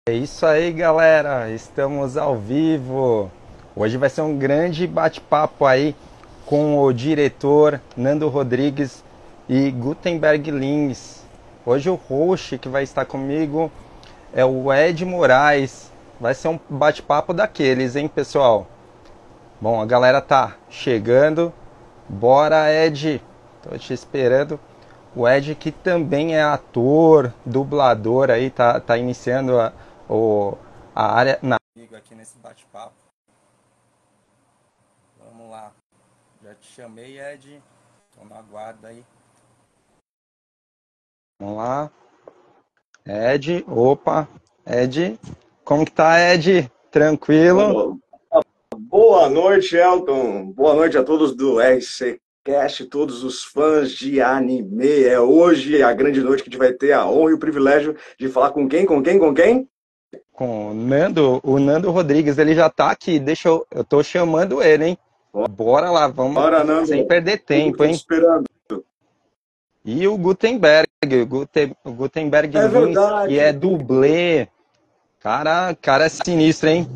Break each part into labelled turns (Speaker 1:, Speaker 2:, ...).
Speaker 1: É isso aí, galera. Estamos ao vivo. Hoje vai ser um grande bate-papo aí com o diretor Nando Rodrigues e Gutenberg Lins. Hoje o host que vai estar comigo é o Ed Moraes. Vai ser um bate-papo daqueles, hein, pessoal? Bom, a galera tá chegando. Bora, Ed. Tô te esperando. O Ed, que também é ator, dublador aí, tá iniciando a área na aqui nesse bate-papo. Vamos lá. Já te chamei, Ed. Tô no aguardo aí. Vamos lá. Ed, opa. Ed, como que tá, Ed? Tranquilo?
Speaker 2: Boa noite, Elton. Boa noite a todos do RC Cast, todos os fãs de anime. É hoje a grande noite que a gente vai ter a honra e o privilégio de falar com quem? Com quem? Com quem?
Speaker 1: Com o Nando Rodrigues, ele já tá aqui. Eu tô chamando ele, hein? Bora lá, vamos
Speaker 2: Bora, Nando.
Speaker 1: sem perder tempo,
Speaker 2: Tô
Speaker 1: hein?
Speaker 2: esperando.
Speaker 1: E o Gutenberg, o Gutenberg
Speaker 2: É
Speaker 1: Lins, que é
Speaker 2: verdade.
Speaker 1: dublê. Cara é sinistro, hein?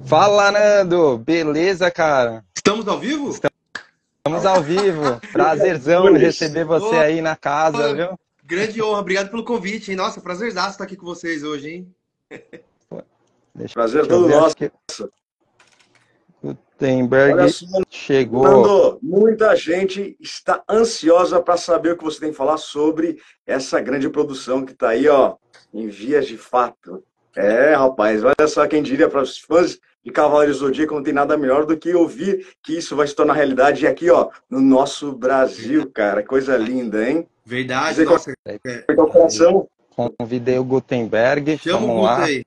Speaker 1: Fala, Nando! Beleza, cara?
Speaker 3: Estamos ao vivo?
Speaker 1: Estamos ao vivo. Prazerzão receber você aí na casa, viu?
Speaker 3: Grande honra, obrigado pelo convite, hein? Nossa, prazerzaço estar aqui com vocês hoje, hein?
Speaker 2: Prazer
Speaker 1: Deixa eu
Speaker 2: todo
Speaker 1: ver, acho
Speaker 2: nosso.
Speaker 1: que
Speaker 2: Olha
Speaker 1: Gutenberg
Speaker 2: só,
Speaker 1: chegou.
Speaker 2: Nando, muita gente está ansiosa para saber o que você tem que falar sobre essa grande produção que está aí, ó, em vias de fato. É, rapaz, olha só quem diria para os fãs de Cavaleiros do Zodíaco não tem nada melhor do que ouvir que isso vai se tornar realidade aqui, ó, no nosso Brasil, cara. Coisa linda, hein?
Speaker 3: Verdade,
Speaker 2: Dizer que
Speaker 3: nossa.
Speaker 2: o coração.
Speaker 1: Convidei o Gutenberg,
Speaker 3: Chama o
Speaker 1: vamos
Speaker 3: Guto
Speaker 1: lá.
Speaker 3: aí.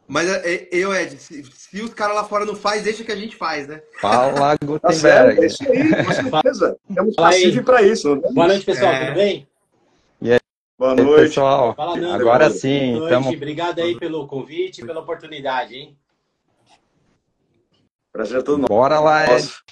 Speaker 3: Mas eu, Ed, se os caras lá fora não faz, deixa que a gente faz, né?
Speaker 1: Fala,
Speaker 2: Tá certo, é
Speaker 1: Gutenberg.
Speaker 2: isso aí, com certeza. Temos
Speaker 4: Fala aí.
Speaker 2: passivo para isso. Não temos?
Speaker 4: Boa noite, pessoal.
Speaker 3: É.
Speaker 4: Tudo bem?
Speaker 2: Boa
Speaker 1: E aí,
Speaker 2: noite.
Speaker 1: pessoal?
Speaker 4: Fala, Nando.
Speaker 1: Agora
Speaker 2: Boa
Speaker 1: sim,
Speaker 4: Boa
Speaker 1: estamos.
Speaker 4: noite. Obrigado aí pelo convite e pela oportunidade, hein?
Speaker 2: Prazer é todo
Speaker 1: Bora lá, Ed.
Speaker 2: nosso.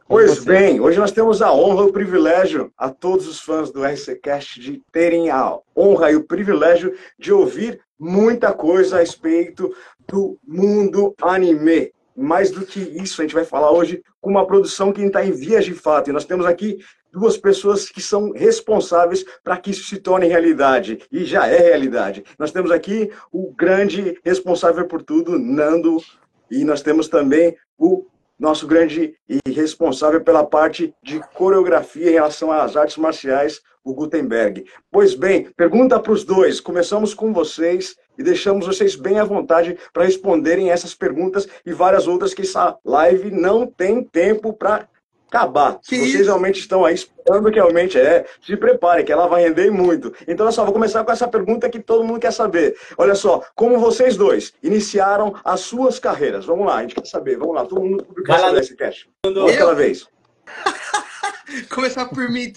Speaker 1: Com
Speaker 2: Pois
Speaker 1: você.
Speaker 2: bem, hoje nós temos a honra e o privilégio a todos os fãs do RCCast de terem a honra e o privilégio de ouvir muita coisa a respeito do mundo anime. Mais do que isso, a gente vai falar hoje com uma produção que está em vias de fato. E nós temos aqui duas pessoas que são responsáveis para que isso se torne realidade. E já é realidade. Nós temos aqui o grande responsável por tudo, Nando, e nós temos também o nosso grande e responsável pela parte de coreografia em relação às artes marciais, o Gutenberg. Pois bem, pergunta para os dois. Começamos com vocês e deixamos vocês bem à vontade para responderem essas perguntas e várias outras que essa live não tem tempo para acabar. Se
Speaker 3: Que
Speaker 2: vocês
Speaker 3: isso?
Speaker 2: realmente estão aí esperando que realmente se preparem, que ela vai render muito. Então, olha só, vou começar com essa pergunta que todo mundo quer saber. Olha só, como vocês dois iniciaram as suas carreiras? Vamos lá, a gente quer saber. Vamos lá, todo mundo quer
Speaker 4: Vai lá,
Speaker 2: saber esse cast.
Speaker 4: Nando.
Speaker 2: Vamos aquela vez.
Speaker 3: Começar por mim.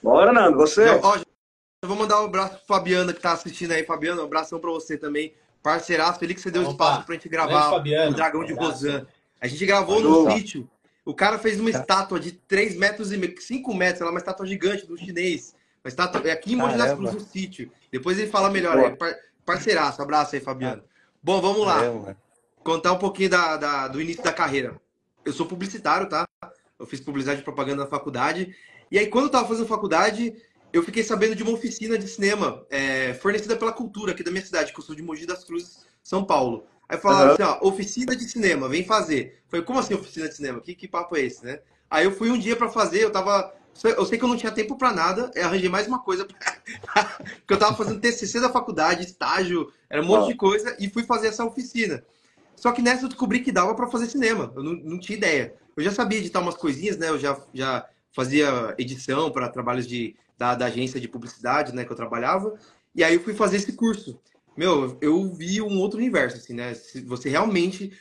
Speaker 2: Bora, Nando, você?
Speaker 3: Ó, eu vou mandar um abraço pro Fabiano que tá assistindo aí. Fabiano, um abração pra você também. Parceiraço, feliz que você deu
Speaker 4: Opa,
Speaker 3: espaço pra gente
Speaker 4: grande
Speaker 3: gravar
Speaker 4: Fabiano.
Speaker 3: o Dragão de
Speaker 4: Abraço.
Speaker 3: Rosan. A gente gravou
Speaker 2: Show.
Speaker 3: num sítio. O cara fez uma estátua de 3 metros e meio, 5 metros, ela é uma estátua gigante do chinês. Uma estátua, é aqui em Mogi das Cruzes, no sítio. Depois ele fala melhor. É parceiraço, abraço aí, Fabiano. Bom, vamos lá. Contar um pouquinho do início da carreira. Eu sou publicitário, tá? Eu fiz publicidade e propaganda na faculdade. E aí, quando eu tava fazendo faculdade, eu fiquei sabendo de uma oficina de cinema fornecida pela Cultura aqui da minha cidade, que eu sou de Mogi das Cruzes, São Paulo. Aí falaram assim, ó, oficina de cinema, vem fazer. Eu falei, como assim oficina de cinema? Que papo é esse, né? Aí eu fui um dia pra fazer, eu sei que eu não tinha tempo pra nada, eu arranjei mais uma coisa, porque eu tava fazendo TCC da faculdade, estágio, era um monte de coisa, e fui fazer essa oficina. Só que nessa eu descobri que dava pra fazer cinema, eu não tinha ideia. Eu já sabia editar umas coisinhas, né? Eu já fazia edição para trabalhos da agência de publicidade, né, que eu trabalhava, e aí eu fui fazer esse curso. Meu, eu vi um outro universo, assim, né? Se você realmente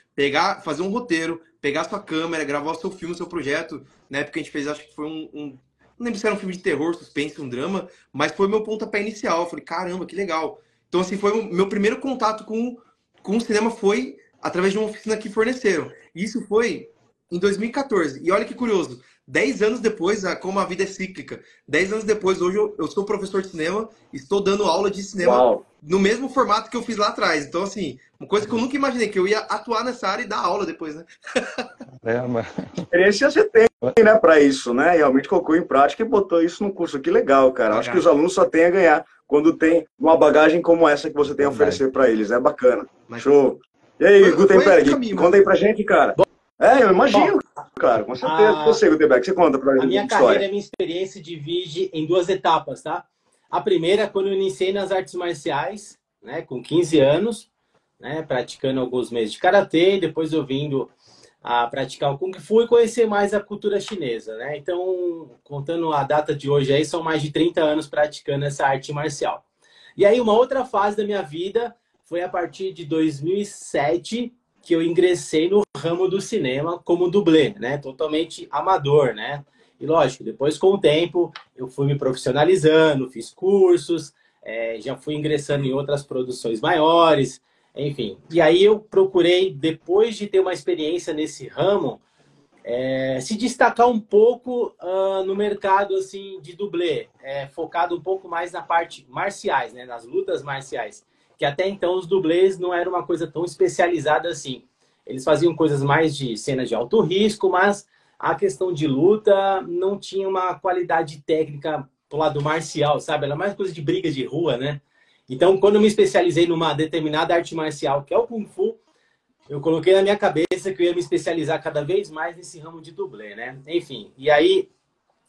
Speaker 3: fazer um roteiro, pegar sua câmera, gravar o seu filme, o seu projeto, né? Porque a gente fez, acho que foi não lembro se era um filme de terror, suspense, um drama, mas foi meu pontapé inicial. Eu falei, caramba, que legal. Então, assim, foi o meu primeiro contato com o cinema foi através de uma oficina que forneceram. E isso foi em 2014. E olha que curioso, 10 anos depois, como a vida é cíclica. 10 anos depois, hoje eu sou professor de cinema, estou dando aula de cinema no mesmo formato que eu fiz lá atrás. Então, assim, uma coisa que eu nunca imaginei, que eu ia atuar nessa área e dar aula depois, né?
Speaker 2: Experiência você tem, né, para isso, né? Realmente colocou em prática e botou isso no curso. Que legal, cara. Acho que os alunos só têm a ganhar quando tem uma bagagem como essa que você tem a oferecer para eles. É bacana. Show. E aí, Gutenberg, conta aí pra gente, cara. Eu imagino, cara, com certeza. Você, Gutenberg, você conta pra gente.
Speaker 5: A minha carreira, a minha experiência divide em 2 etapas, tá? A primeira, quando eu iniciei nas artes marciais, né, com 15 anos, né, praticando alguns meses de karatê, depois eu vindo a praticar o Kung Fu e conhecer mais a cultura chinesa, né? Então, contando a data de hoje aí, são mais de 30 anos praticando essa arte marcial. E aí, uma outra fase da minha vida foi a partir de 2007 que eu ingressei no ramo do cinema como dublê, né? Totalmente amador, né? E lógico, depois com o tempo eu fui me profissionalizando, fiz cursos, já fui ingressando em outras produções maiores, enfim. E aí eu procurei, depois de ter uma experiência nesse ramo, se destacar um pouco no mercado assim, de dublê, focado um pouco mais na parte marciais, né? Nas lutas marciais. Que até então os dublês não era uma coisa tão especializada assim. Eles faziam coisas mais de cenas de alto risco, mas a questão de luta não tinha uma qualidade técnica pro lado marcial, sabe? Era mais coisa de briga de rua, né? Então, quando eu me especializei numa determinada arte marcial, que é o Kung Fu, eu coloquei na minha cabeça que eu ia me especializar cada vez mais nesse ramo de dublê, né? Enfim, e aí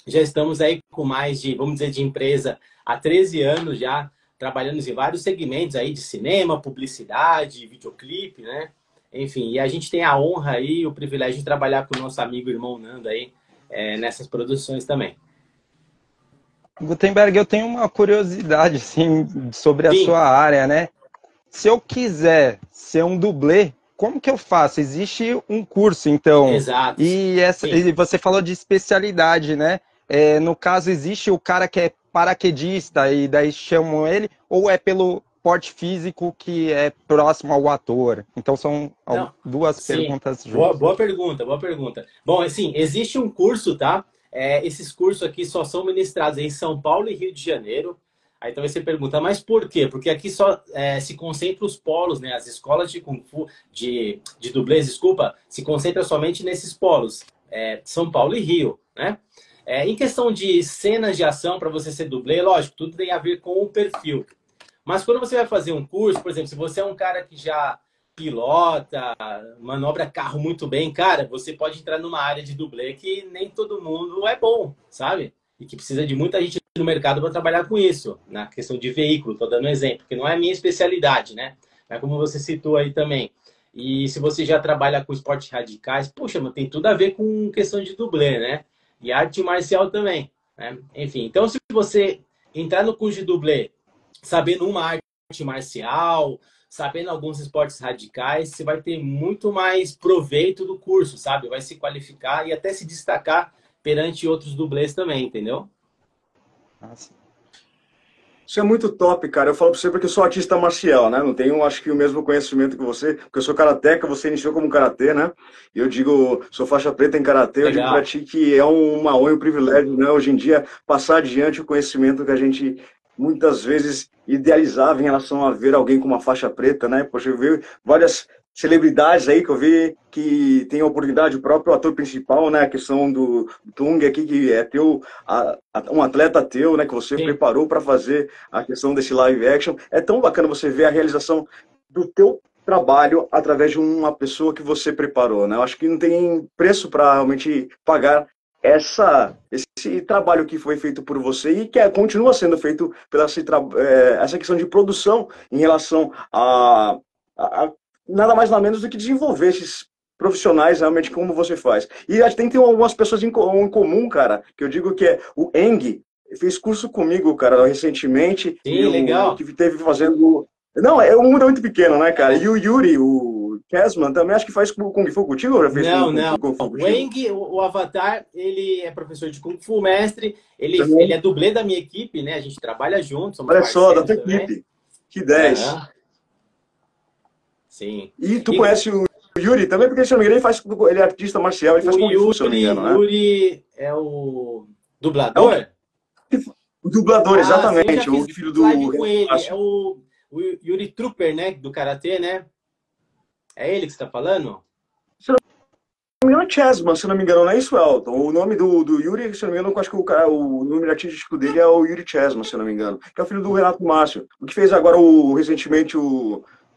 Speaker 5: já estamos aí com mais de, vamos dizer, de empresa há 13 anos já, trabalhando em vários segmentos aí de cinema, publicidade, videoclipe, né? Enfim, e a gente tem a honra aí, o privilégio de trabalhar com o nosso amigo irmão Nando aí, nessas produções também.
Speaker 1: Gutenberg, eu tenho uma curiosidade, assim, sobre a sua área, né? Se eu quiser ser um dublê, como que eu faço? Existe um curso, então.
Speaker 5: Exato.
Speaker 1: E você falou de especialidade, né? No caso, existe o cara que é paraquedista e daí chamam ele, ou é pelo porte físico que é próximo ao ator? Então são duas perguntas juntas.
Speaker 5: Boa pergunta, boa pergunta. Bom, assim, existe um curso, tá? Esses cursos aqui só são ministrados em São Paulo e Rio de Janeiro. Aí talvez você pergunta, mas por quê? Porque aqui só se concentra os polos, né? As escolas de Kung Fu, de dublês, desculpa, se concentra somente nesses polos. São Paulo e Rio, né? Em questão de cenas de ação, para você ser dublê, lógico, tudo tem a ver com o perfil. Mas quando você vai fazer um curso, por exemplo, se você é um cara que já pilota, manobra carro muito bem, cara, você pode entrar numa área de dublê que nem todo mundo é bom, sabe? E que precisa de muita gente no mercado para trabalhar com isso, na questão de veículo, tô dando um exemplo, porque não é a minha especialidade, né? É como você citou aí também. E se você já trabalha com esportes radicais, puxa, mas tem tudo a ver com questão de dublê, né? E arte marcial também, né? Enfim, então se você entrar no curso de dublê sabendo uma arte marcial, sabendo alguns esportes radicais, você vai ter muito mais proveito do curso, sabe? Vai se qualificar e até se destacar perante outros dublês também, entendeu?
Speaker 1: Nossa.
Speaker 2: Isso é muito top, cara. Eu falo pra você porque eu sou artista marcial, né? Não tenho, acho que, o mesmo conhecimento que você, porque eu sou karateca, você iniciou como karatê, né? E eu digo, sou faixa preta em karatê, eu digo pra ti que é uma honra e um privilégio, né? Hoje em dia, passar adiante o conhecimento que a gente muitas vezes idealizava em relação a ver alguém com uma faixa preta, né? Poxa, eu vi várias celebridades aí que eu vi que tem a oportunidade, o próprio ator principal, né? A questão do Tung aqui, que é um atleta teu, né? Que você preparou para fazer a questão desse live action. É tão bacana você ver a realização do teu trabalho através de uma pessoa que você preparou, né? Eu acho que não tem preço para realmente pagar esse trabalho que foi feito por você e que continua sendo feito pela essa questão de produção em relação a nada mais nada menos do que desenvolver esses profissionais realmente como você faz. E a gente tem algumas pessoas em comum, cara, que eu digo que é o Eng, fez curso comigo, cara, recentemente.
Speaker 5: Sim, legal.
Speaker 2: Que teve fazendo... Não, o mundo é muito pequeno, né, cara? E o Yuri, o Kesman, também acho que faz Kung Fu contigo ou já fez
Speaker 5: Kung Fu contigo? O Eng, o Avatar, ele é professor de Kung Fu, mestre, ele é dublê da minha equipe, né? A gente trabalha junto, somos
Speaker 2: Olha só, da tua
Speaker 5: também.
Speaker 2: equipe. Que 10.
Speaker 5: Sim.
Speaker 2: E tu conhece o Yuri também, porque se não me engano, ele é artista marcial, ele faz Kung Fu, se não me engano, né?
Speaker 5: Yuri é o dublador?
Speaker 2: O dublador, exatamente.
Speaker 5: Sim, eu já
Speaker 2: o
Speaker 5: fiz
Speaker 2: filho do
Speaker 5: live com ele. É o Yuri Trooper, né? Do Karatê, né? É ele que você tá falando?
Speaker 2: Se não me engano, é Chessman, se não me engano, não é isso, Elton? O nome do Yuri, se não me engano, eu acho que o nome artístico dele é o Yuri Chessman, se não me engano. Que é o filho do Renato Márcio. O que fez agora, recentemente,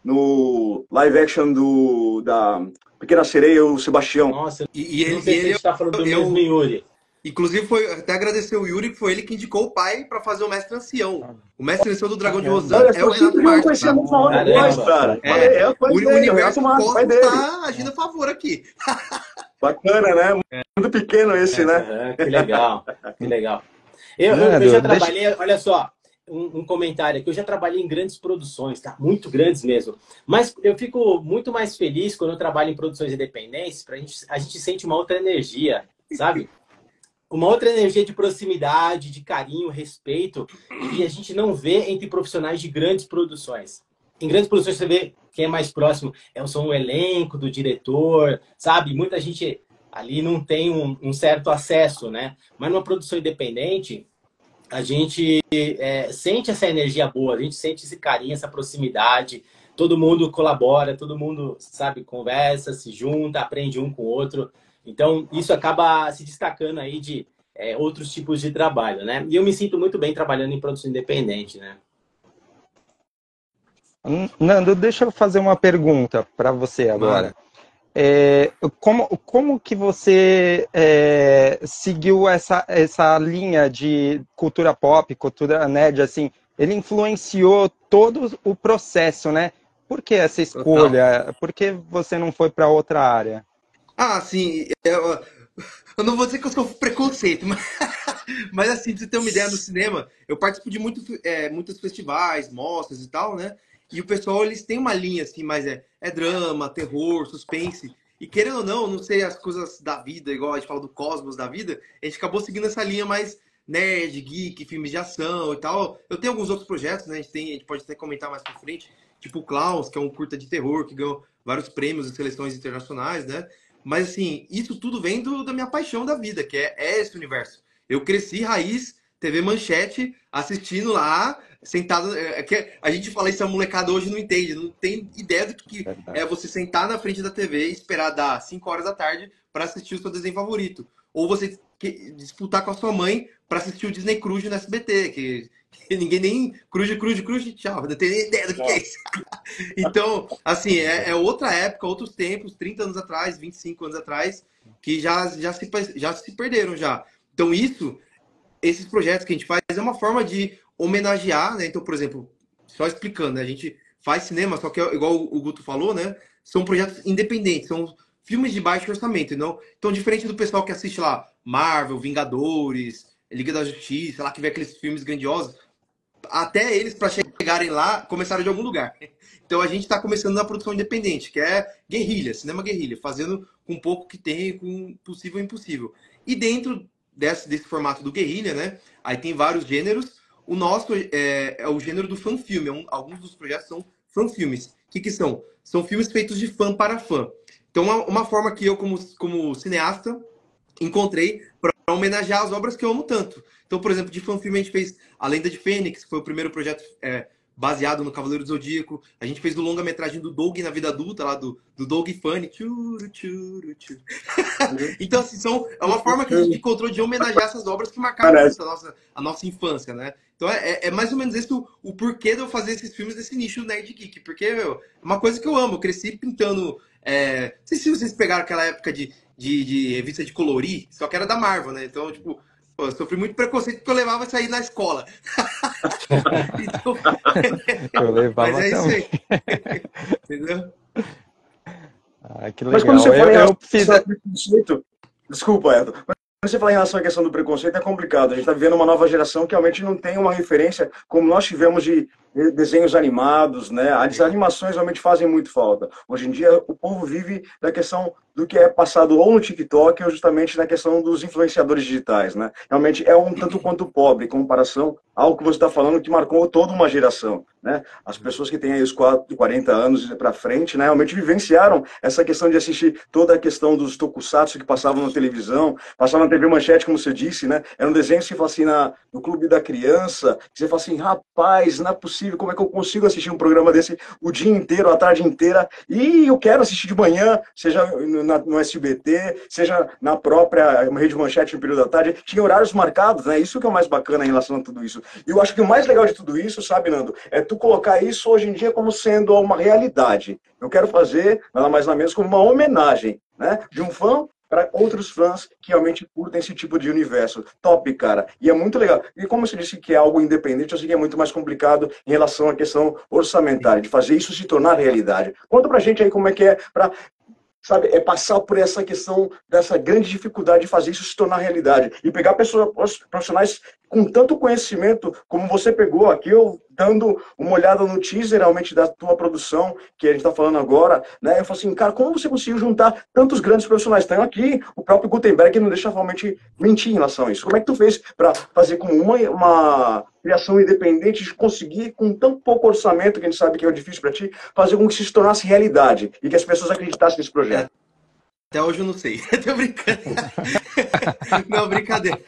Speaker 2: no live action da Pequena Sereia, o Sebastião.
Speaker 5: Nossa, não sei se a gente tá falando do mesmo Yuri.
Speaker 3: Inclusive, até agradecer o Yuri, que foi ele que indicou o pai para fazer o Mestre Ancião. O Mestre Ancião do Dragão de Rosan é o Renato Márcio. Tá?
Speaker 2: O
Speaker 3: universo Cosmos tá agindo a favor aqui.
Speaker 2: Bacana, né? Muito pequeno esse, né?
Speaker 5: Que legal, que legal. Eu já trabalhei, olha só, um comentário aqui, eu já trabalhei em grandes produções, tá? Muito grandes mesmo. Mas eu fico muito mais feliz quando eu trabalho em produções independentes, a gente sente uma outra energia, sabe? Uma outra energia de proximidade, de carinho, respeito, que a gente não vê entre profissionais de grandes produções. Em grandes produções você vê quem é mais próximo, são o elenco do diretor, sabe? Muita gente ali não tem um certo acesso, né? Mas numa produção independente, a gente sente essa energia boa, a gente sente esse carinho, essa proximidade, todo mundo colabora, todo mundo, sabe, conversa, se junta, aprende um com o outro. Então, isso acaba se destacando aí de outros tipos de trabalho, né? E eu me sinto muito bem trabalhando em produção independente, né?
Speaker 1: Nando, deixa eu fazer uma pergunta para você agora. Como que você seguiu essa linha de cultura pop, cultura nerd, assim? Ele influenciou todo o processo, né? Por que essa escolha? Por que você não foi para outra área?
Speaker 3: Ah, sim. Eu não vou dizer que eu sou preconceito, mas assim, pra você ter uma ideia, no cinema, eu participo de muitos festivais, mostras e tal, né? E o pessoal, eles têm uma linha, assim, mas é drama, terror, suspense. E querendo ou não sei as coisas da vida, igual a gente fala do cosmos da vida, a gente acabou seguindo essa linha mais nerd, geek, filmes de ação e tal. Eu tenho alguns outros projetos, né? A gente pode até comentar mais pra frente, tipo o Klaus, que é um curta de terror, que ganhou vários prêmios e seleções internacionais, né? Mas, assim, isso tudo vem da minha paixão da vida, que é esse universo. Eu cresci raiz, TV Manchete, assistindo lá, sentado... a gente fala isso, a molecada hoje não entende, não tem ideia do que é você sentar na frente da TV e esperar dar 5 horas da tarde para assistir o seu desenho favorito. Ou você disputar com a sua mãe para assistir o Disney Cruise no SBT, que ninguém nem... Cruise, tchau, não tem nem ideia do que é isso. Então, assim, é outra época, outros tempos, 30 anos atrás, 25 anos atrás, que já se perderam já. Então, esses projetos que a gente faz é uma forma de homenagear, né? Então, por exemplo, só explicando, né? A gente faz cinema, só que igual o Guto falou, né? São projetos independentes, são filmes de baixo orçamento, não? Então, diferente do pessoal que assiste lá Marvel, Vingadores, Liga da Justiça, lá que vê aqueles filmes grandiosos, até eles, para chegarem lá, começaram de algum lugar. Então a gente está começando na produção independente, que é guerrilha, cinema guerrilha, fazendo com pouco que tem, com possível e impossível. E dentro desse formato do guerrilha, né? Aí tem vários gêneros. O nosso é o gênero do fan-filme. Alguns dos projetos são fan-filmes. O que são? São filmes feitos de fã para fã. Então, uma forma que eu, como cineasta, encontrei para homenagear as obras que eu amo tanto. Então, por exemplo, de fan-filme a gente fez A Lenda de Fênix, que foi o primeiro projeto baseado no Cavaleiro do Zodíaco. A gente fez o longa-metragem do Doug na vida adulta, lá do Doug Funny. Então, assim, é uma forma que a gente encontrou de homenagear essas obras que marcaram a nossa infância, né? Então, é mais ou menos esse o porquê de eu fazer esses filmes desse nicho nerd geek. Porque, é uma coisa que eu amo. Eu cresci pintando... não sei se vocês pegaram aquela época de revista de colorir, só que era da Marvel, né? Então, tipo, eu sofri muito preconceito porque eu levava isso aí na escola. Então,
Speaker 1: eu levava
Speaker 3: mas
Speaker 1: também.
Speaker 3: Isso aí. Entendeu?
Speaker 1: Que legal.
Speaker 2: Mas quando você fala em relação ao preconceito... Desculpa, Edson. Quando você fala em relação à questão do preconceito, é complicado. A gente está vivendo uma nova geração que realmente não tem uma referência como nós tivemos de desenhos animados, né? As animações realmente fazem muito falta. Hoje em dia, o povo vive da questão do que é passado ou no TikTok ou justamente na questão dos influenciadores digitais, né? Realmente é um tanto quanto pobre em comparação ao que você está falando, que marcou toda uma geração, né? As pessoas que têm aí os 40 anos para frente, né, realmente vivenciaram essa questão de assistir toda a questão dos tokusatsu que passavam na televisão, passavam na TV Manchete, como você disse, né? Era um desenho que você fala assim, no Clube da Criança, que você fala assim, rapaz, não é possível, como é que eu consigo assistir um programa desse o dia inteiro, a tarde inteira, e eu quero assistir de manhã, seja no SBT, seja na própria Rede Manchete no período da tarde, tinha horários marcados, né? Isso que é o mais bacana em relação a tudo isso. E eu acho que o mais legal de tudo isso, sabe, Nando, é tu colocar isso hoje em dia como sendo uma realidade. Eu quero fazer, nada mais nada menos, como uma homenagem, né? De um fã para outros fãs que realmente curtem esse tipo de universo. Top, cara. E é muito legal. E como você disse que é algo independente, eu sei que é muito mais complicado em relação à questão orçamentária, de fazer isso se tornar realidade. Conta pra gente aí como é que é para, sabe, é passar por essa questão dessa grande dificuldade de fazer isso se tornar realidade. E pegar pessoas, profissionais com tanto conhecimento como você pegou aqui, eu dando uma olhada no teaser realmente da tua produção, que a gente está falando agora, né? Eu falo assim, cara, como você conseguiu juntar tantos grandes profissionais? Tem aqui o próprio Gutenberg não deixa realmente mentir em relação a isso. Como é que tu fez para fazer como uma criação independente de conseguir, com tão pouco orçamento, que a gente sabe que é difícil para ti, fazer com que isso se tornasse realidade e que as pessoas acreditassem nesse projeto?
Speaker 3: Até hoje eu não sei. Tô brincando. Não, brincadeira.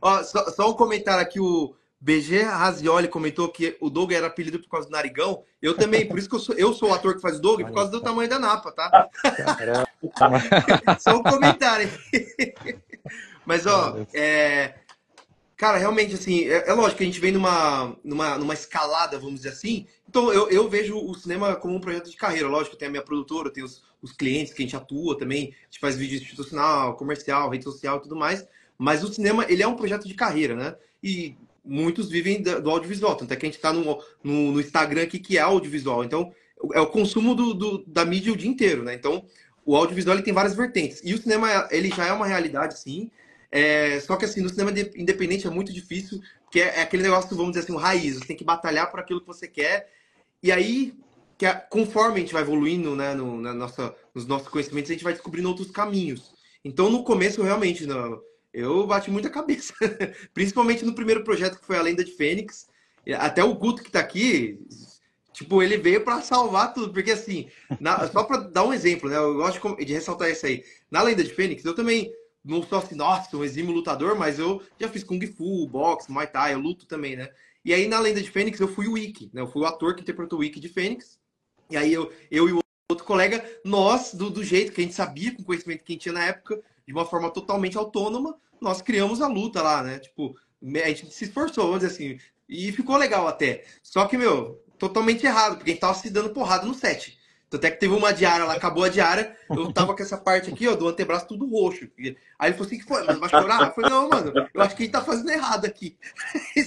Speaker 3: Ó, só um comentário aqui, o BG Razioli comentou que o Doug era apelido por causa do narigão. Eu também, por isso que eu sou o ator que faz o Doug, por causa do tamanho da napa, tá? Só um comentário aí. Mas, ó, cara, realmente, assim, é lógico que a gente vem numa escalada, vamos dizer assim. Então, eu vejo o cinema como um projeto de carreira. Lógico, eu tenho a minha produtora, eu tenho os clientes que a gente atua também. A gente faz vídeo institucional, comercial, rede social e tudo mais. Mas o cinema, ele é um projeto de carreira, né? E muitos vivem do audiovisual. Tanto é que a gente tá no Instagram aqui, que é audiovisual. Então, é o consumo da mídia o dia inteiro, né? Então, o audiovisual, ele tem várias vertentes. E o cinema, ele já é uma realidade, sim. Só que assim, no cinema independente é muito difícil, porque é aquele negócio, vamos dizer assim, um raiz, você tem que batalhar por aquilo que você quer, e aí, conforme a gente vai evoluindo, né, nos nossos conhecimentos, a gente vai descobrindo outros caminhos. Então, no começo, realmente, eu bati muita cabeça, principalmente no primeiro projeto, que foi A Lenda de Fênix. Até o Guto, que tá aqui, tipo, ele veio para salvar tudo, porque assim, só para dar um exemplo, né, eu gosto de ressaltar isso aí. Na Lenda de Fênix, eu também não sou assim, nossa, um exímio lutador, mas eu já fiz Kung Fu, boxe, Muay Thai, eu luto também, né? E aí, na Lenda de Fênix, eu fui o Ikki, né? Eu fui o ator que interpretou o Ikki de Fênix. E aí, eu e o outro colega, nós, do jeito que a gente sabia, com o conhecimento que a gente tinha na época, de uma forma totalmente autônoma, nós criamos a luta lá, né? Tipo, a gente se esforçou, vamos dizer assim, e ficou legal até. Só que, totalmente errado, porque a gente tava se dando porrada no set. Até que teve uma diária lá, acabou a diária, eu tava com essa parte aqui, ó, do antebraço tudo roxo. Aí ele falou assim, que foi? Mas vai chorar? Eu falei, não, mano, eu acho que ele tá fazendo errado aqui.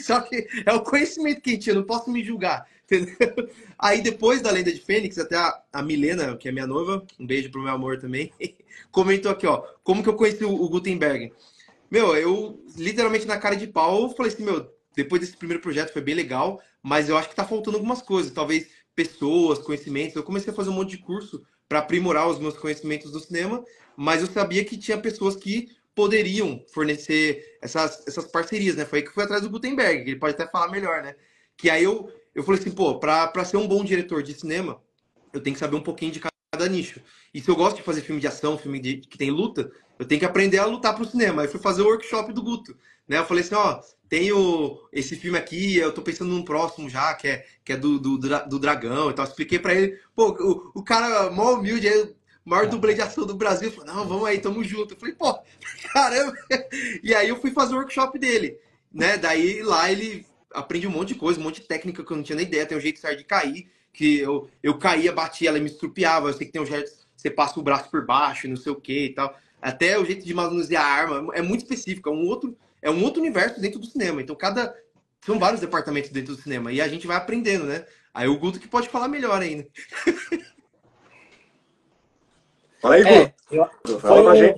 Speaker 3: Só que é o conhecimento que a gente tinha, não posso me julgar, entendeu? Aí depois da Lenda de Fênix, até a Milena, que é minha noiva, um beijo pro meu amor também, comentou aqui, ó, como que eu conheci o Gutenberg. Eu literalmente na cara de pau, falei assim, depois desse primeiro projeto foi bem legal, mas eu acho que tá faltando algumas coisas, talvez pessoas, conhecimentos. Eu comecei a fazer um monte de curso para aprimorar os meus conhecimentos do cinema, mas eu sabia que tinha pessoas que poderiam fornecer essas parcerias, né? Foi aí que eu fui atrás do Gutenberg, que ele pode até falar melhor, né? Que aí eu falei assim, pô, para ser um bom diretor de cinema, eu tenho que saber um pouquinho de cada nicho. E se eu gosto de fazer filme de ação, que tem luta, eu tenho que aprender a lutar pro cinema. Aí eu fui fazer o workshop do Guto, né? Eu falei assim, ó, tenho esse filme aqui, eu tô pensando num próximo já, que é do dragão e tal. Expliquei pra ele, pô, o cara mó humilde, o maior dublê de ação do Brasil, falou, não, vamos aí, tamo junto. Eu falei, pô, caramba! E aí eu fui fazer o workshop dele, né? Daí lá ele aprende um monte de coisa, um monte de técnica que eu não tinha nem ideia, tem um jeito certo de cair, que eu caía, batia, ela me estrupiava, eu sei que tem um jeito, você passa o braço por baixo, não sei o que e tal. Até o jeito de manusear a arma é muito específico, é um outro universo dentro do cinema. Então, são vários departamentos dentro do cinema. E a gente vai aprendendo, né? Aí o Guto que pode falar melhor ainda.
Speaker 2: Fala aí, Guto.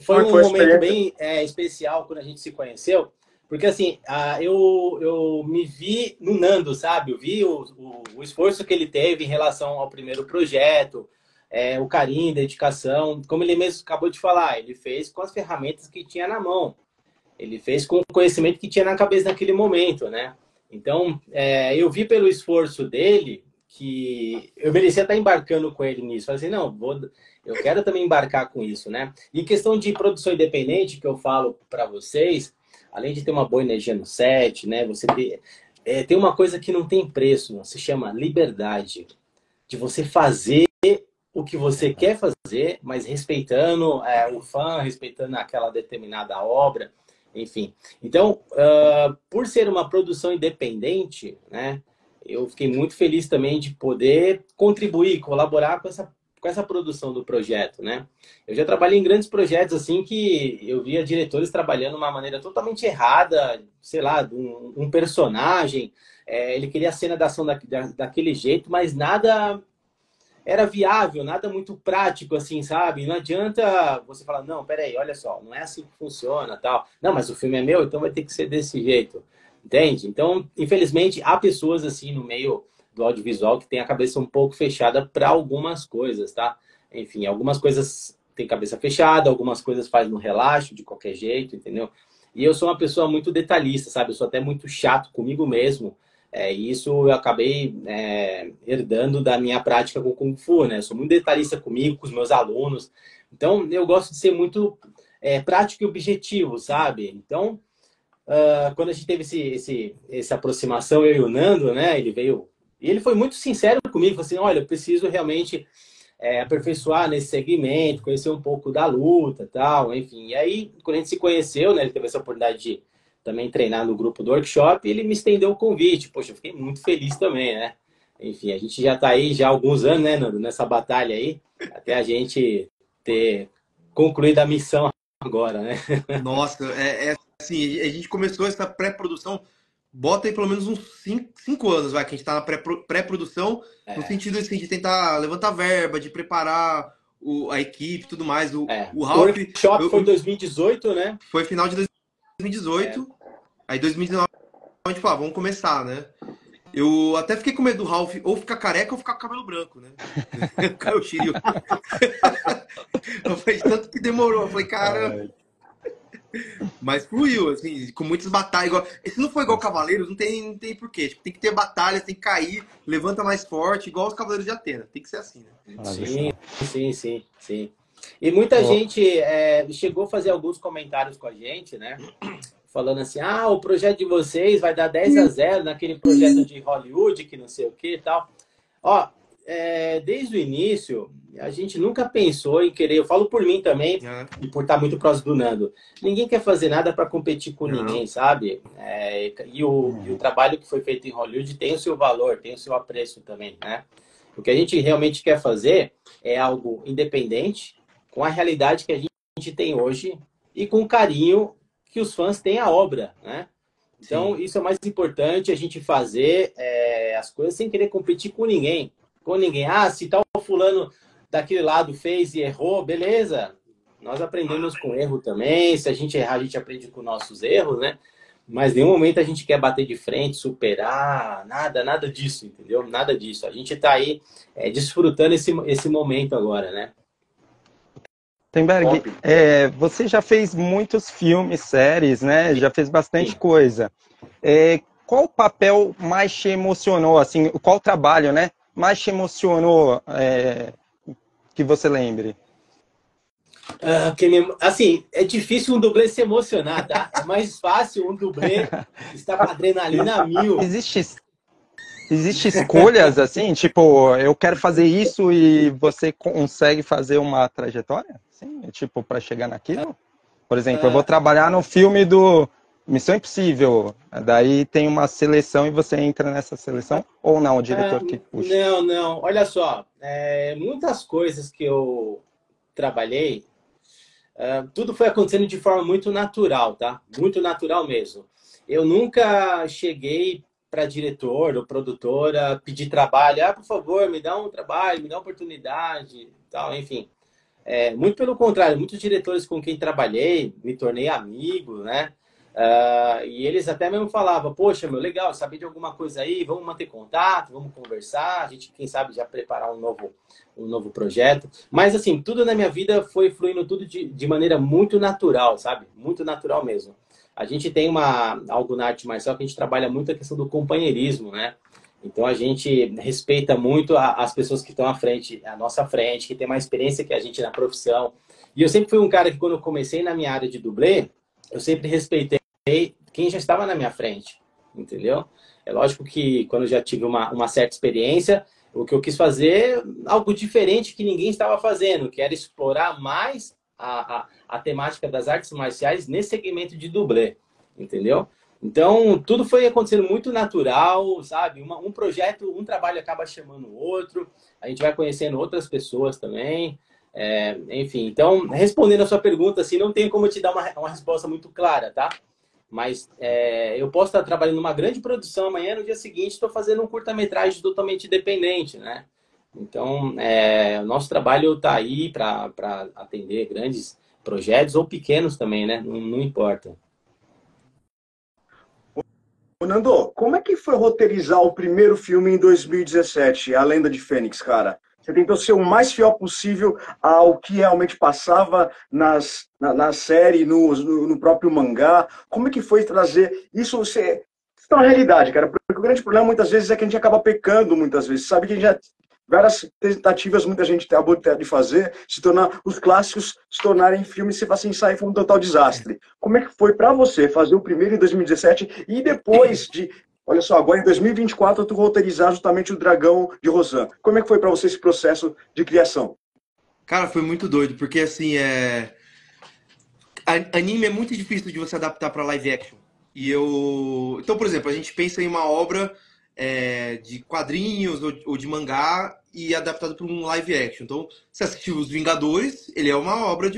Speaker 5: Foi um momento bem especial quando a gente se conheceu, Porque assim, eu me vi no Nando, sabe? Eu vi o esforço que ele teve em relação ao primeiro projeto, o carinho, dedicação. Como ele mesmo acabou de falar, ele fez com as ferramentas que tinha na mão. Ele fez com o conhecimento que tinha na cabeça naquele momento, né? Então, eu vi pelo esforço dele que eu merecia estar embarcando com ele nisso. Falei assim, não, eu quero também embarcar com isso, né? E questão de produção independente, que eu falo para vocês, além de ter uma boa energia no set, né? Você tem uma coisa que não tem preço, se chama liberdade. De você fazer o que você quer fazer, mas respeitando o fã, respeitando aquela determinada obra, enfim. Então, por ser uma produção independente, né? Eu fiquei muito feliz também de poder contribuir, colaborar com essa produção do projeto, né? Eu já trabalhei em grandes projetos, assim, que eu via diretores trabalhando de uma maneira totalmente errada, sei lá, um personagem, ele queria a cena da ação daquele jeito, mas nada era viável, nada muito prático, assim, sabe? Não adianta você falar, não, peraí, olha só, não é assim que funciona, tal. Não, mas o filme é meu, então vai ter que ser desse jeito. Entende? Então, infelizmente, há pessoas assim no meio do audiovisual que tem a cabeça um pouco fechada para algumas coisas, tá? Enfim, algumas coisas têm cabeça fechada, algumas coisas faz no relaxo, de qualquer jeito, entendeu? E eu sou uma pessoa muito detalhista, sabe? Eu sou até muito chato comigo mesmo. E isso eu acabei herdando da minha prática com o Kung Fu, né? Eu sou muito detalhista comigo, com os meus alunos. Então, eu gosto de ser muito prático e objetivo, sabe? Então, quando a gente teve essa aproximação, eu e o Nando, né? Ele veio... E ele foi muito sincero comigo, falou assim, olha, eu preciso realmente aperfeiçoar nesse segmento, conhecer um pouco da luta, tal, enfim. E aí, quando a gente se conheceu, né? Ele teve essa oportunidade de também treinar no grupo do workshop, e ele me estendeu o convite. Poxa, eu fiquei muito feliz também, né? Enfim, a gente já está aí já há alguns anos, né, Nando, nessa batalha aí, até a gente ter concluído a missão agora, né?
Speaker 3: Nossa, assim, a gente começou essa pré-produção, bota aí pelo menos uns 5 anos, vai, que a gente tá na pré-produção, no sentido assim, de tentar levantar verba, de preparar a equipe e tudo mais. O Ralph...
Speaker 5: O workshop foi em 2018, né?
Speaker 3: Foi final de 2018. Aí 2019 a gente falou, vamos começar, né? Eu até fiquei com medo do Ralph ou ficar careca ou ficar com cabelo branco, né? Caiu o Shiryu. Eu falei, tanto que demorou. Eu falei, cara... Mas fluiu, assim, com muitas batalhas. Se não for igual Cavaleiros, não tem porquê. Tipo, tem que ter batalhas, tem que cair, levanta mais forte, igual os Cavaleiros de Atena. Tem que ser assim, né?
Speaker 5: Sim. E muita gente chegou a fazer alguns comentários com a gente, né? Falando assim, o projeto de vocês vai dar 10-0 naquele projeto de Hollywood, que não sei o que e tal. Ó, desde o início, a gente nunca pensou em querer, eu falo por mim também, e por estar muito próximo do Nando, ninguém quer fazer nada para competir com ninguém, sabe? E o trabalho que foi feito em Hollywood tem o seu valor, tem o seu apreço também, né? O que a gente realmente quer fazer é algo independente, com a realidade que a gente tem hoje e com o carinho que os fãs têm à obra, né? Então, isso é o mais importante, a gente fazer as coisas sem querer competir com ninguém. Se tal fulano daquele lado fez e errou, beleza. Nós aprendemos com erro também. Se a gente errar, a gente aprende com nossos erros, né? Mas em nenhum momento a gente quer bater de frente, superar, nada disso, entendeu? Nada disso. A gente está aí desfrutando esse momento agora, né?
Speaker 1: Gutenberg, você já fez muitos filmes, séries, né? Já fez bastante coisa. Qual papel mais te emocionou, assim, qual trabalho, né? Mais te emocionou que você lembre?
Speaker 5: Assim, é difícil um dublê se emocionar, tá? É mais fácil um dublê estar com adrenalina a mil.
Speaker 1: Existe escolhas, assim, tipo, eu quero fazer isso e você consegue fazer uma trajetória? Sim, tipo, para chegar naquilo? Por exemplo, eu vou trabalhar no filme do Missão Impossível, daí tem uma seleção e você entra nessa seleção? Ou não, o diretor que puxa?
Speaker 5: Não, olha só, muitas coisas que eu trabalhei, tudo foi acontecendo de forma muito natural, tá? Muito natural mesmo. Eu nunca cheguei para diretor ou produtora pedir trabalho, por favor, me dá um trabalho, me dá uma oportunidade, tal, enfim. Muito pelo contrário, muitos diretores com quem trabalhei, me tornei amigo, né? E eles até mesmo falavam, poxa, meu, legal, saber de alguma coisa aí, vamos manter contato, vamos conversar, a gente, quem sabe, já preparar um novo projeto. Mas, assim, tudo na minha vida foi fluindo tudo de maneira muito natural, sabe? Muito natural mesmo. A gente tem algo na arte marcial que a gente trabalha muito a questão do companheirismo, né? Então, a gente respeita muito as pessoas que estão à nossa frente, que tem mais experiência que a gente na profissão. E eu sempre fui um cara que, quando eu comecei na minha área de dublê, eu sempre respeitei quem já estava na minha frente, entendeu? É lógico que quando eu já tive uma certa experiência, o que eu quis fazer, algo diferente que ninguém estava fazendo, que era explorar mais a temática das artes marciais nesse segmento de dublê, entendeu? Então, tudo foi acontecendo muito natural, sabe? Um projeto, um trabalho acaba chamando o outro, a gente vai conhecendo outras pessoas também, enfim. Então, respondendo a sua pergunta, assim, não tenho como te dar uma resposta muito clara, tá? Mas eu posso estar trabalhando numa grande produção amanhã, no dia seguinte estou fazendo um curta-metragem totalmente independente, né? Então, o nosso trabalho está aí para atender grandes projetos ou pequenos também, né? Não importa.
Speaker 2: Ô, Nando, como é que foi roteirizar o primeiro filme em 2017, A Lenda de Fênix, cara? Você tentou ser o mais fiel possível ao que realmente passava na série, no próprio mangá. Como é que foi trazer isso? Isso é uma realidade, cara. Porque o grande problema muitas vezes é que a gente acaba pecando muitas vezes. Sabe que a gente já várias tentativas, muita gente acabou de fazer, os clássicos se tornarem filmes, se assim, sair foi um total desastre. Como é que foi para você fazer o primeiro em 2017 e depois de, olha só, agora em 2024 tu roteirizar justamente o Dragão de Rosan? Como é que foi para você esse processo de criação?
Speaker 3: Cara, foi muito doido, porque assim, anime é muito difícil de você adaptar para live action. Então, por exemplo, a gente pensa em uma obra de quadrinhos ou de mangá e adaptado para um live action. Então, você assistiu Os Vingadores, ele é uma obra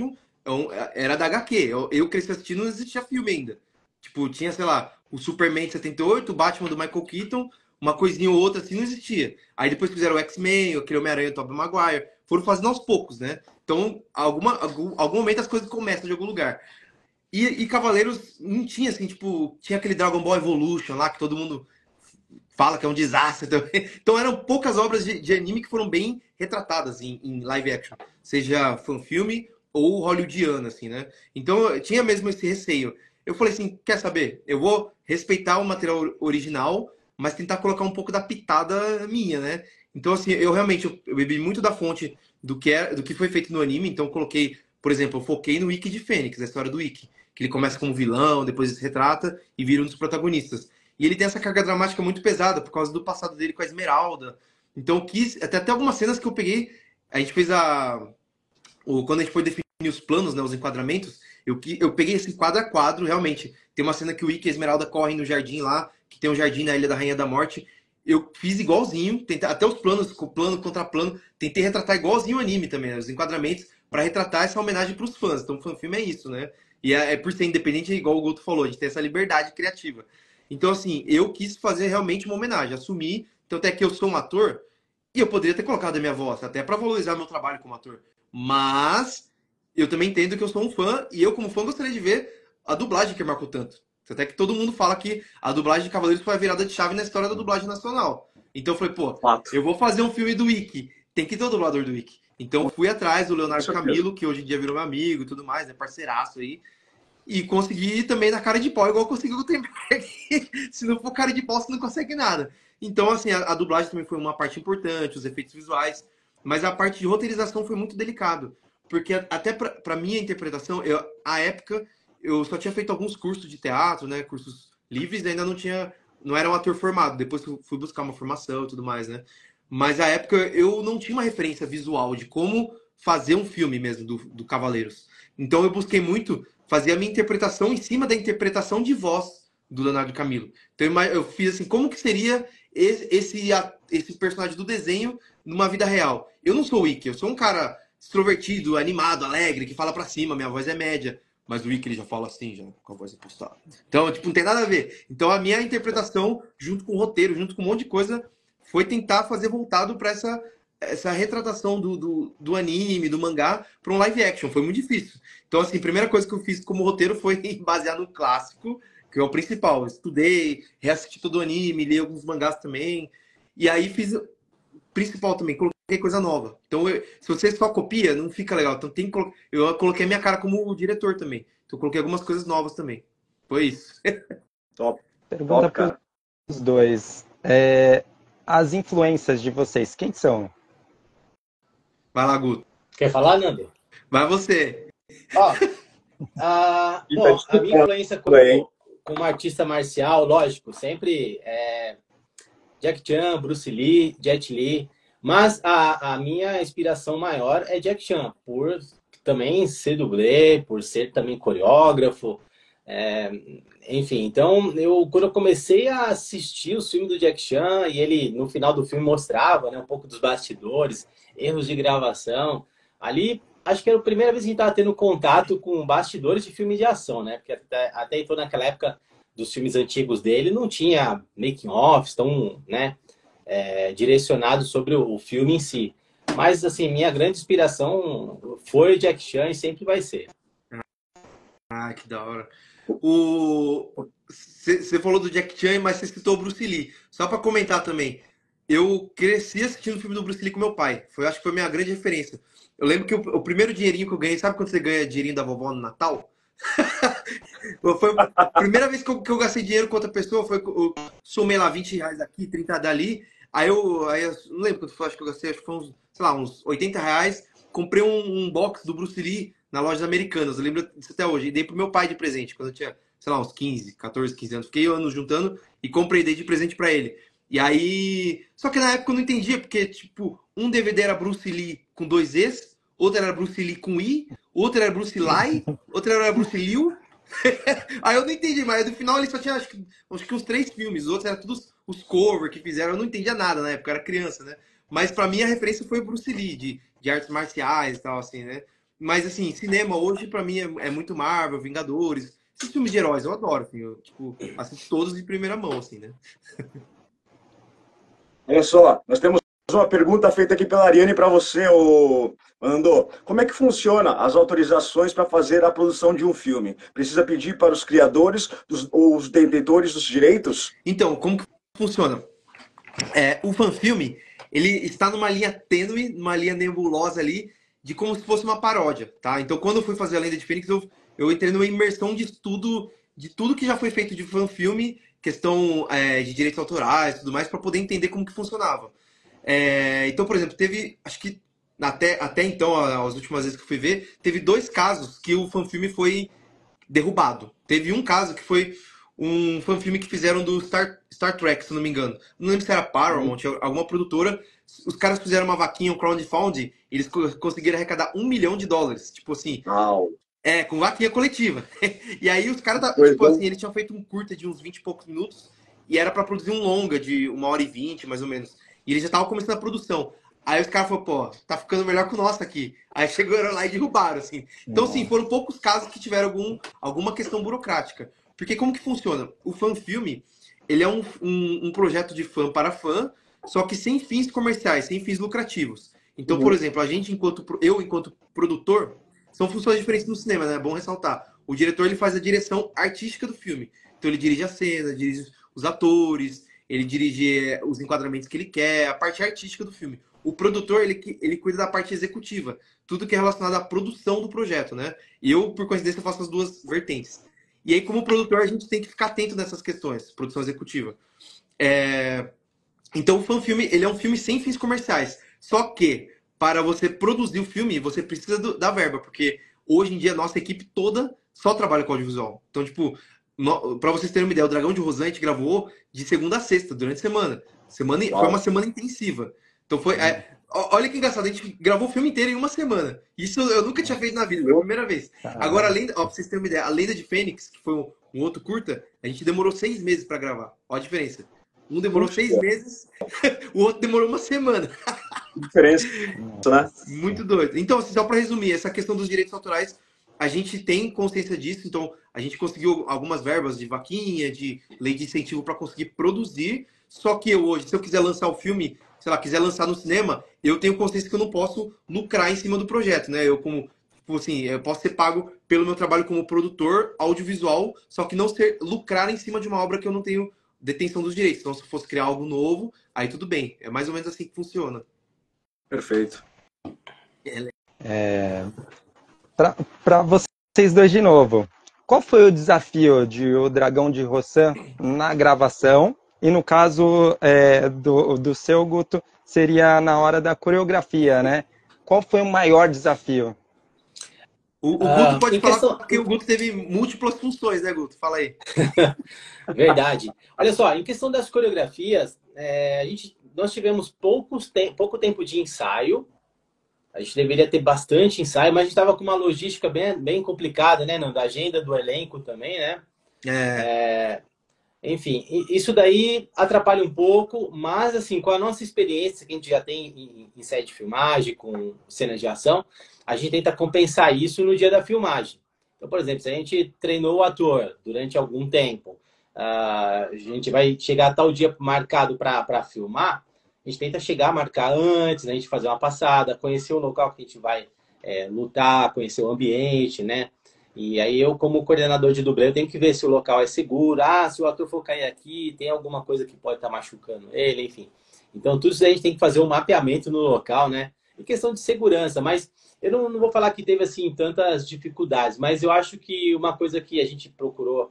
Speaker 3: era da HQ. Eu cresci assistindo, não existia filme ainda. Tipo, tinha, sei lá, o Superman de 78, o Batman do Michael Keaton, uma coisinha ou outra assim, não existia. Aí depois fizeram o X-Men, aquele Homem-Aranha, o Tobey Maguire. Foram fazendo aos poucos, né? Então, algum momento as coisas começam de algum lugar. E Cavaleiros não tinha, assim, tipo, tinha aquele Dragon Ball Evolution lá, que todo mundo fala que é um desastre também. Então eram poucas obras de anime que foram bem retratadas em live action. Seja fanfilme ou hollywoodiano, assim, né? Então eu tinha mesmo esse receio. Eu falei assim, quer saber? Eu vou respeitar o material original, mas tentar colocar um pouco da pitada minha, né? Então, assim, eu bebi muito da fonte do que foi feito no anime. Então, eu coloquei, por exemplo, eu foquei no Ikki de Fênix, a história do Ikki. Que ele começa como vilão, depois se retrata e vira um dos protagonistas. E ele tem essa carga dramática muito pesada por causa do passado dele com a Esmeralda. Então, até algumas cenas que eu peguei. A gente fez quando a gente foi definir os planos, né, os enquadramentos, eu peguei esse quadro a quadro, realmente. Tem uma cena que o Ikki e a Esmeralda correm no jardim lá, que tem um jardim na Ilha da Rainha da Morte. Eu fiz igualzinho, até os planos, com plano contra plano, tentei retratar igualzinho o anime também, né, os enquadramentos, para retratar essa homenagem para os fãs. Então, o filme é isso, né? E por ser independente, igual o Guto falou, a gente tem essa liberdade criativa. Então, assim, eu quis fazer realmente uma homenagem, assumir. Então, até que eu sou um ator, e eu poderia ter colocado a minha voz, até para valorizar meu trabalho como ator. Mas eu também entendo que eu sou um fã, e eu, como fã, gostaria de ver a dublagem que marcou tanto. Até que todo mundo fala que a dublagem de Cavaleiros foi a virada de chave na história da dublagem nacional. Então eu falei, pô, eu vou fazer um filme do Ikki, tem que ter o dublador do Ikki. Então eu fui atrás do Leonardo Camilo, que hoje em dia virou meu amigo e tudo mais, é parceiraço aí. E consegui também na cara de pau, igual conseguiu o Gutenberg. Se não for cara de pau, você não consegue nada. Então, assim, a dublagem também foi uma parte importante, os efeitos visuais. Mas a parte de roteirização foi muito delicado. Porque até para minha interpretação, à época, eu só tinha feito alguns cursos de teatro, né? Cursos livres, e ainda não era um ator formado. Depois que eu fui buscar uma formação e tudo mais, né? Mas à época eu não tinha uma referência visual de como fazer um filme mesmo do Cavaleiros. Então eu busquei muito fazer a minha interpretação em cima da interpretação de voz do Leonardo Camilo. Então eu fiz assim, como que seria esse personagem do desenho numa vida real? Eu não sou o Ikki, eu sou um cara extrovertido, animado, alegre, que fala pra cima, minha voz é média. Mas o Ikki ele já fala assim, já com a voz impostada. Então, tipo, não tem nada a ver. Então a minha interpretação, junto com o roteiro, junto com um monte de coisa, foi tentar fazer voltado para essa retratação do anime, do mangá, para um live action. Foi muito difícil. Então, assim, a primeira coisa que eu fiz como roteiro foi basear no clássico, que é o principal. Eu estudei, reassisti todo o anime, li alguns mangás também. E aí fiz o principal também, coloquei coisa nova. Então, se você só copia, não fica legal. Então, eu coloquei a minha cara como diretor também. Então, eu coloquei algumas coisas novas também. Foi isso.
Speaker 2: Top.
Speaker 1: Pergunta
Speaker 2: Top,
Speaker 1: para
Speaker 2: cara.
Speaker 1: os dois. As influências de vocês, quem são?
Speaker 3: Vai lá, Guto.
Speaker 5: Quer falar, Nando?
Speaker 3: Vai você.
Speaker 5: Ó, bom, a minha influência como artista marcial, lógico, sempre Jack Chan, Bruce Lee, Jet Li, mas a minha inspiração maior é Jack Chan, por também ser dublê, por ser também coreógrafo, enfim. Então, quando eu comecei a assistir os filmes do Jack Chan, e ele, no final do filme, mostrava, né, um pouco dos bastidores, erros de gravação, ali, acho que era a primeira vez que a gente estava tendo contato com bastidores de filme de ação, né? Porque até então, naquela época dos filmes antigos dele, não tinha making-offs tão, né, direcionados sobre o filme em si. Mas, assim, minha grande inspiração foi o Jack Chan e sempre vai ser.
Speaker 3: Ah, que da hora. Você falou do Jack Chan, mas você citou o Bruce Lee. Só para comentar também, eu cresci assistindo o filme do Bruce Lee com meu pai. Acho que foi a minha grande referência. Eu lembro que o primeiro dinheirinho que eu ganhei, sabe quando você ganha dinheirinho da vovó no Natal? Foi a primeira vez que eu gastei dinheiro com outra pessoa, eu somei lá R$ 20 aqui, 30 dali. Aí eu não lembro quanto foi, acho que eu gastei, acho que foi uns, sei lá, uns R$ 80. Comprei um box do Bruce Lee na lojas americanas, eu lembro disso até hoje. E dei pro meu pai de presente, quando eu tinha, sei lá, uns 14, 15 anos. Fiquei anos juntando e comprei, dei de presente pra ele. E aí... Só que na época eu não entendia, porque, tipo, um DVD era Bruce Lee com 2 Es, outro era Bruce Lee com I, outro era Bruce Lai, outro era Bruce Liu. Aí eu não entendi, mas no final ele só tinha, acho que uns 3 filmes. Os outros eram todos os cover que fizeram. Eu não entendia nada na época, eu era criança, né? Mas pra mim a referência foi o Bruce Lee, de artes marciais e tal, assim, né? Mas, assim, cinema hoje pra mim é muito Marvel, Vingadores. Esses filmes de heróis eu adoro, assim. Eu, tipo, assisto todos de primeira mão, assim, né?
Speaker 2: Olha só, nós temos uma pergunta feita aqui pela Ariane para você, Nando. Como é que funciona as autorizações para fazer a produção de um filme? Precisa pedir para os criadores ou os detentores dos direitos?
Speaker 3: Então, como que funciona? O fanfilme, ele está numa linha tênue, numa linha nebulosa ali, de como se fosse uma paródia, tá? Então, quando eu fui fazer a Lenda de Fênix, eu entrei numa imersão de estudo de tudo que já foi feito de fanfilme, questão de direitos autorais e tudo mais, para poder entender como que funcionava. Então, por exemplo, teve, acho que até então, as últimas vezes que eu fui ver, teve 2 casos que o fanfilme foi derrubado. Teve um caso que foi um fanfilme que fizeram do Star Trek, se não me engano. Não lembro se era Paramount, alguma produtora. Os caras fizeram uma vaquinha, um crowdfunding, e eles conseguiram arrecadar $1 milhão. Tipo assim, com vaquinha coletiva. E aí os caras, tipo assim, eles tinham feito um curta de uns 20 e poucos minutos, e era pra produzir um longa de 1h20, mais ou menos. E eles já estavam começando a produção. Aí os caras falaram, pô, tá ficando melhor que o nosso aqui. Aí chegaram lá e derrubaram, assim. Então, assim, foram poucos casos que tiveram alguma questão burocrática. Porque como que funciona? O fanfilme, ele é um projeto de fã para fã, só que sem fins comerciais, sem fins lucrativos. Então, por exemplo, eu, enquanto produtor, são funções diferentes no cinema, né? É bom ressaltar. O diretor, ele faz a direção artística do filme. Então, ele dirige a cena, dirige os atores, ele dirige os enquadramentos que ele quer, a parte artística do filme. O produtor, ele cuida da parte executiva, tudo que é relacionado à produção do projeto, né? E eu, por coincidência, faço as duas vertentes. E aí, como produtor, a gente tem que ficar atento nessas questões, produção executiva. Então, o fanfilme, ele é um filme sem fins comerciais. Só que, para você produzir o filme, você precisa da verba, porque hoje em dia, a nossa equipe toda só trabalha com audiovisual. Então, tipo, para vocês terem uma ideia, o Dragão de Rosan a gente gravou de segunda a sexta, durante a semana. Foi uma semana intensiva. Então foi. Olha que engraçado, a gente gravou o filme inteiro em uma semana. Isso eu nunca tinha feito na vida, foi a primeira vez. Agora, pra vocês terem uma ideia, a Lenda de Fênix, que foi um outro curta, a gente demorou 6 meses pra gravar. Olha a diferença. Um demorou 6 meses, o outro demorou uma semana.
Speaker 2: Diferença, né?
Speaker 3: Muito doido. Então, assim, só pra resumir, essa questão dos direitos autorais, a gente tem consciência disso, então a gente conseguiu algumas verbas de vaquinha, de lei de incentivo para conseguir produzir. Só que hoje, se eu quiser lançar o filme, sei lá, quiser lançar no cinema, eu tenho consciência que eu não posso lucrar em cima do projeto, né? Eu, como, tipo assim, eu posso ser pago pelo meu trabalho como produtor audiovisual, só que não lucrar em cima de uma obra que eu não tenho detenção dos direitos. Então, se eu fosse criar algo novo, aí tudo bem. É mais ou menos assim que funciona.
Speaker 2: Perfeito.
Speaker 1: Para vocês dois de novo, qual foi o desafio de O Dragão de Rosan na gravação? E no caso do seu, Guto, seria na hora da coreografia, né? Qual foi o maior desafio?
Speaker 3: O Guto pode falar porque o Guto teve múltiplas funções, né, Guto? Fala aí.
Speaker 5: Verdade. Olha só, em questão das coreografias, nós tivemos pouco tempo de ensaio. A gente deveria ter bastante ensaio, mas a gente estava com uma logística bem complicada, né? Da agenda do elenco também, né? Enfim, isso daí atrapalha um pouco, mas assim, com a nossa experiência que a gente já tem em set de filmagem, com cenas de ação, a gente tenta compensar isso no dia da filmagem. Então, por exemplo, se a gente treinou o ator durante algum tempo, a gente vai chegar a tal dia marcado para filmar, a gente tenta marcar antes, né? A gente fazer uma passada, conhecer o local que a gente vai lutar, conhecer o ambiente, né? E aí eu, como coordenador de dublê, eu tenho que ver se o local é seguro. Se o ator for cair aqui, tem alguma coisa que pode estar machucando ele, enfim. Então, tudo isso a gente tem que fazer um mapeamento no local, né? Em questão de segurança, mas eu não vou falar que teve, assim, tantas dificuldades, mas eu acho que uma coisa que a gente procurou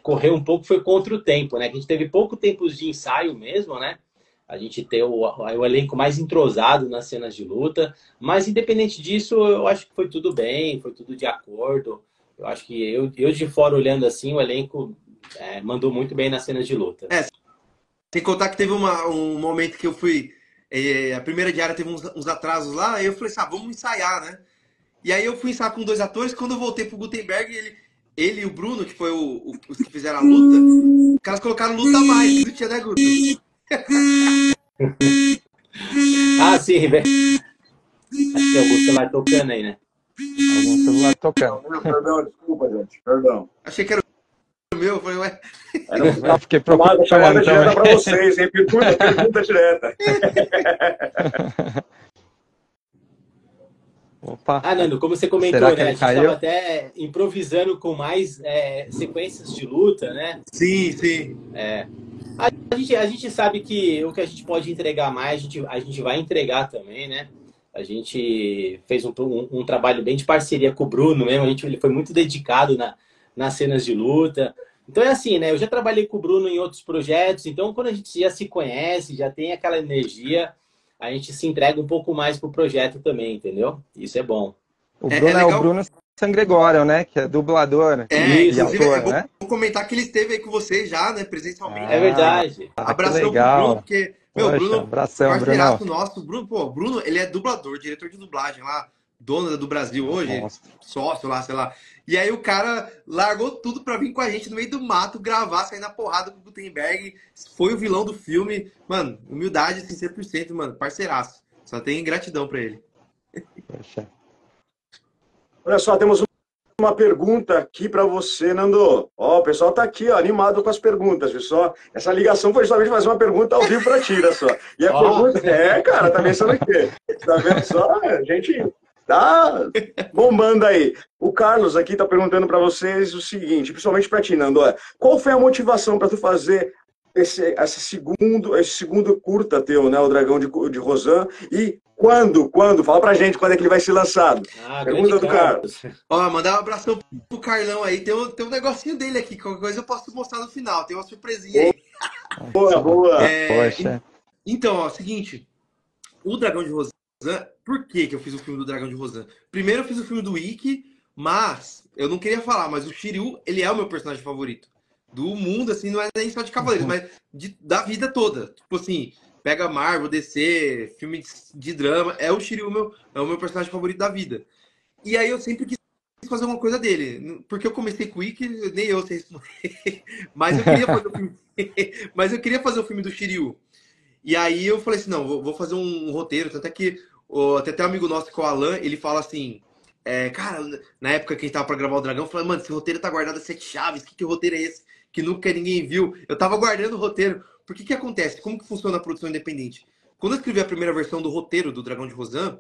Speaker 5: correr um pouco foi contra o tempo, né? Que a gente teve pouco tempo de ensaio mesmo, né? A gente ter o elenco mais entrosado nas cenas de luta. Mas, independente disso, eu acho que foi tudo bem, foi tudo de acordo. Eu acho que eu de fora olhando assim, o elenco mandou muito bem nas cenas de luta.
Speaker 3: Sem contar que teve um momento que eu fui... a primeira diária teve uns atrasos lá, aí eu falei assim, vamos ensaiar, né? E aí eu fui ensaiar com 2 atores, quando eu voltei pro Gutenberg, ele e o Bruno, que foi os que fizeram a luta, os caras colocaram luta a mais, que não tinha, né, Guto?
Speaker 5: Sim, velho. Acho que é o Guto lá tocando aí, né?
Speaker 1: Algum celular tocando.
Speaker 2: Perdão, desculpa, gente. Perdão.
Speaker 3: Achei que era o meu, eu falei, ué.
Speaker 1: Eu fiquei preocupado.
Speaker 2: Chamada direta para vocês, hein? Pergunta direta.
Speaker 1: Opa.
Speaker 5: Nando, como você comentou, né? A gente estava até improvisando com mais sequências de luta, né?
Speaker 3: Sim, sim.
Speaker 5: A gente sabe que o que a gente pode entregar mais, a gente vai entregar também, né? A gente fez um trabalho bem de parceria com o Bruno mesmo. Ele foi muito dedicado nas cenas de luta. Então é assim, né? Eu já trabalhei com o Bruno em outros projetos. Então, quando a gente já se conhece, já tem aquela energia, a gente se entrega um pouco mais pro projeto também, entendeu? Isso é bom.
Speaker 1: O Bruno é o Bruno Sangregório, né? Que é dublador e ator, né?
Speaker 3: Vou comentar que ele esteve aí com vocês já, né? Presencialmente.
Speaker 5: É verdade.
Speaker 3: Abração pro Bruno, porque...
Speaker 1: Poxa,
Speaker 3: Bruno,
Speaker 1: abração, Bruno.
Speaker 3: nosso. Bruno, ele é dublador, diretor de dublagem lá, dono do Brasil hoje, sócio lá, sei lá. E aí o cara largou tudo pra vir com a gente no meio do mato, gravar, sair na porrada com o Gutenberg. Foi o vilão do filme. Mano, humildade, assim, 100%, mano, parceiraço. Só tem gratidão pra ele.
Speaker 1: Poxa.
Speaker 2: Olha só, temos uma pergunta aqui para você, Nando. O pessoal tá aqui, animado com as perguntas, viu só? Essa ligação foi justamente fazer uma pergunta ao vivo para ti, olha só. E a pergunta cara, tá pensando aqui. Tá vendo só? A gente tá bombando aí. O Carlos aqui tá perguntando para vocês o seguinte, principalmente para ti, Nando. Qual foi a motivação para tu fazer esse segundo curta teu, né? O Dragão de Rosan, e quando? Fala pra gente quando é que ele vai ser lançado. Pergunta do Carlos.
Speaker 3: Mandar um abração pro Carlão aí. Tem um negocinho dele aqui. Qualquer coisa eu posso mostrar no final. Tem uma surpresinha aí.
Speaker 2: Boa.
Speaker 1: Poxa.
Speaker 3: Então, seguinte. O Dragão de Rosan, por que eu fiz o filme do Dragão de Rosan? Primeiro eu fiz o filme do Ikki, mas eu não queria falar, mas o Shiryu, ele é o meu personagem favorito. Do mundo, assim, não é nem só de Cavaleiros, mas da vida toda. Tipo assim, pega Marvel, DC, filme de drama, o Shiryu é o meu personagem favorito da vida. E aí eu sempre quis fazer uma coisa dele. Porque eu comecei com o Ikki, nem eu sei responder. Mas eu queria fazer o filme. Mas eu queria fazer o filme do Shiryu. E aí eu falei assim, não, vou fazer um roteiro. Tanto é que até um amigo nosso, que é o Alan, ele fala assim, cara, na época que a gente tava pra gravar o Dragão, eu falei, mano, esse roteiro tá guardado a 7 chaves, que roteiro é esse? Que nunca ninguém viu. Eu tava guardando o roteiro. Por que acontece? Como que funciona a produção independente? quando eu escrevi a primeira versão do roteiro do Dragão de Rosan,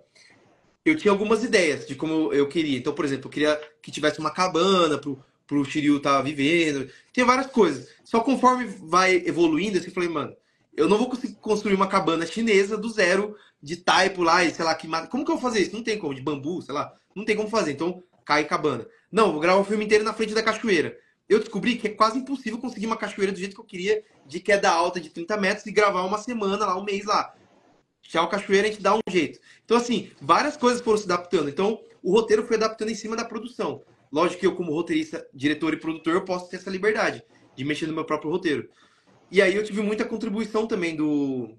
Speaker 3: eu tinha algumas ideias de como eu queria. Então, por exemplo, eu queria que tivesse uma cabana pro Shiryu estar vivendo. Tem várias coisas. Só conforme vai evoluindo, assim, eu falei, mano, eu não vou conseguir construir uma cabana chinesa do zero, de taipo lá, e sei lá, como que eu vou fazer isso? Não tem como, de bambu, sei lá. Não tem como fazer. Então, cai cabana. Não, vou gravar o filme inteiro na frente da cachoeira. Eu descobri que é quase impossível conseguir uma cachoeira do jeito que eu queria, de queda alta de 30 metros, e gravar uma semana lá, um mês lá. Tchau, cachoeira, a gente dá um jeito. Então, assim, várias coisas foram se adaptando. Então, o roteiro foi adaptando em cima da produção. Lógico que eu, como roteirista, diretor e produtor, eu posso ter essa liberdade de mexer no meu próprio roteiro. E aí eu tive muita contribuição também do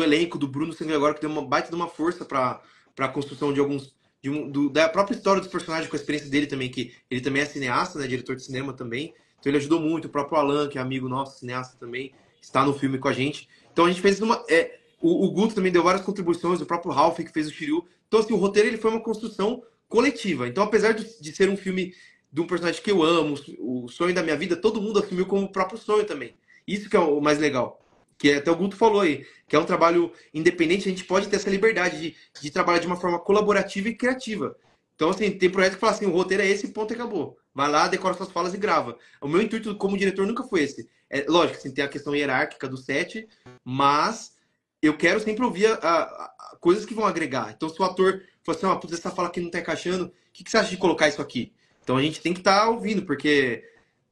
Speaker 3: elenco, do Bruno Sanguiagora, que deu uma baita de uma força para a construção de alguns... da própria história dos personagens, com a experiência dele também, que ele também é cineasta, né, diretor de cinema também. Então ele ajudou muito. O próprio Alan, que é amigo nosso, cineasta também, está no filme com a gente. Então a gente fez uma... O Guto também deu várias contribuições, o próprio Ralph, que fez o Shiryu. Então, assim, o roteiro ele foi uma construção coletiva. Então, apesar de ser um filme de um personagem que eu amo, o sonho da minha vida, todo mundo assumiu como o próprio sonho também. Isso que é o mais legal. Que até o Guto falou aí, que é um trabalho independente, a gente pode ter essa liberdade de trabalhar de uma forma colaborativa e criativa. Então, assim, tem projeto que fala assim, o roteiro é esse, ponto e acabou. Vai lá, decora suas falas e grava. O meu intuito como diretor nunca foi esse. Lógico, assim, tem a questão hierárquica do set, mas eu quero sempre ouvir coisas que vão agregar. Então, se o ator fala assim, putz, essa fala aqui não tá encaixando, o que você acha de colocar isso aqui? Então, a gente tem que estar ouvindo, porque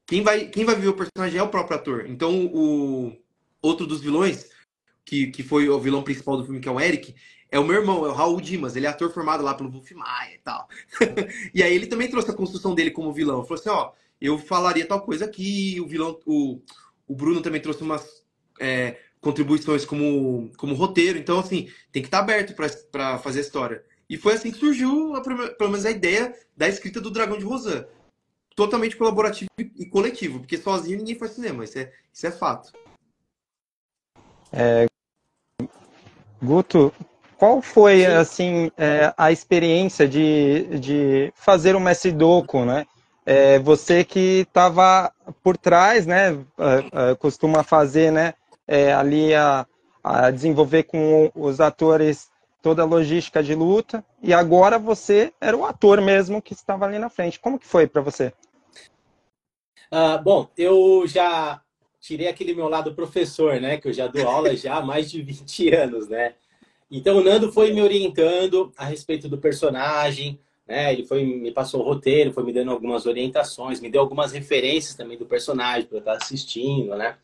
Speaker 3: quem vai viver o personagem é o próprio ator. Então, o outro dos vilões, que foi o vilão principal do filme, que é o Eric, é o meu irmão, é o Raul Dimas. Ele é ator formado lá pelo Wolf Maia e tal. E aí ele também trouxe a construção dele como vilão. Ele falou assim, eu falaria tal coisa aqui. O vilão, o Bruno também trouxe umas contribuições como roteiro. Então, assim, tem que estar aberto para fazer a história. E foi assim que surgiu, pelo menos, a ideia da escrita do Dragão de Rosan. Totalmente colaborativo e coletivo, porque sozinho ninguém faz cinema, isso é fato.
Speaker 1: Guto, qual foi assim a experiência de fazer o Mestre Doku, né? Você que estava por trás, né? Costuma fazer, né? Ali a desenvolver com os atores toda a logística de luta, e agora você era o ator mesmo que estava ali na frente. Como que foi para você?
Speaker 5: Bom, eu já tirei aquele meu lado professor, né? Que eu já dou aula já há mais de 20 anos, né? Então o Nando foi me orientando a respeito do personagem, né? Ele me passou o roteiro, foi me dando algumas orientações, me deu algumas referências também do personagem para eu estar assistindo, né?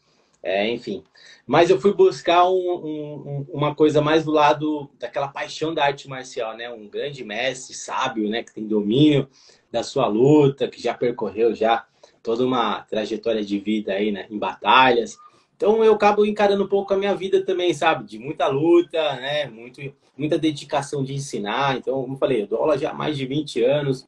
Speaker 5: Enfim. Mas eu fui buscar uma coisa mais do lado daquela paixão da arte marcial, né? Um grande mestre, sábio, né? Que tem domínio da sua luta, que já percorreu já toda uma trajetória de vida aí, né? Em batalhas. Então eu acabo encarando um pouco a minha vida também, sabe? De muita luta, né? Muita dedicação de ensinar. Então, como eu falei, eu dou aula já há mais de 20 anos.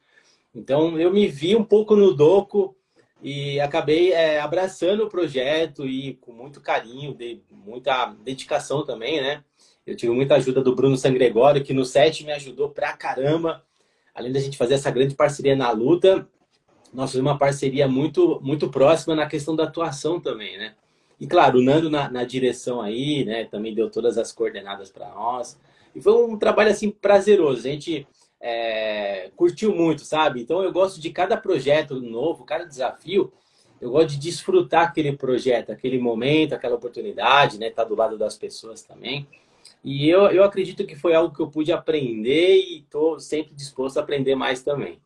Speaker 5: Então eu me vi um pouco no Doku e acabei abraçando o projeto e com muito carinho, muita dedicação também, né? Eu tive muita ajuda do Bruno Sanguiagora, que no set me ajudou pra caramba. Além da gente fazer essa grande parceria na luta, nós fizemos uma parceria muito, muito próxima na questão da atuação também, né? E claro, o Nando na direção aí, né? Também deu todas as coordenadas para nós. E foi um trabalho, assim, prazeroso. A gente curtiu muito, sabe? Então eu gosto de cada projeto novo, cada desafio. Eu gosto de desfrutar aquele projeto, aquele momento, aquela oportunidade, né? Estar do lado das pessoas também. E eu acredito que foi algo que eu pude aprender e estou sempre disposto a aprender mais também.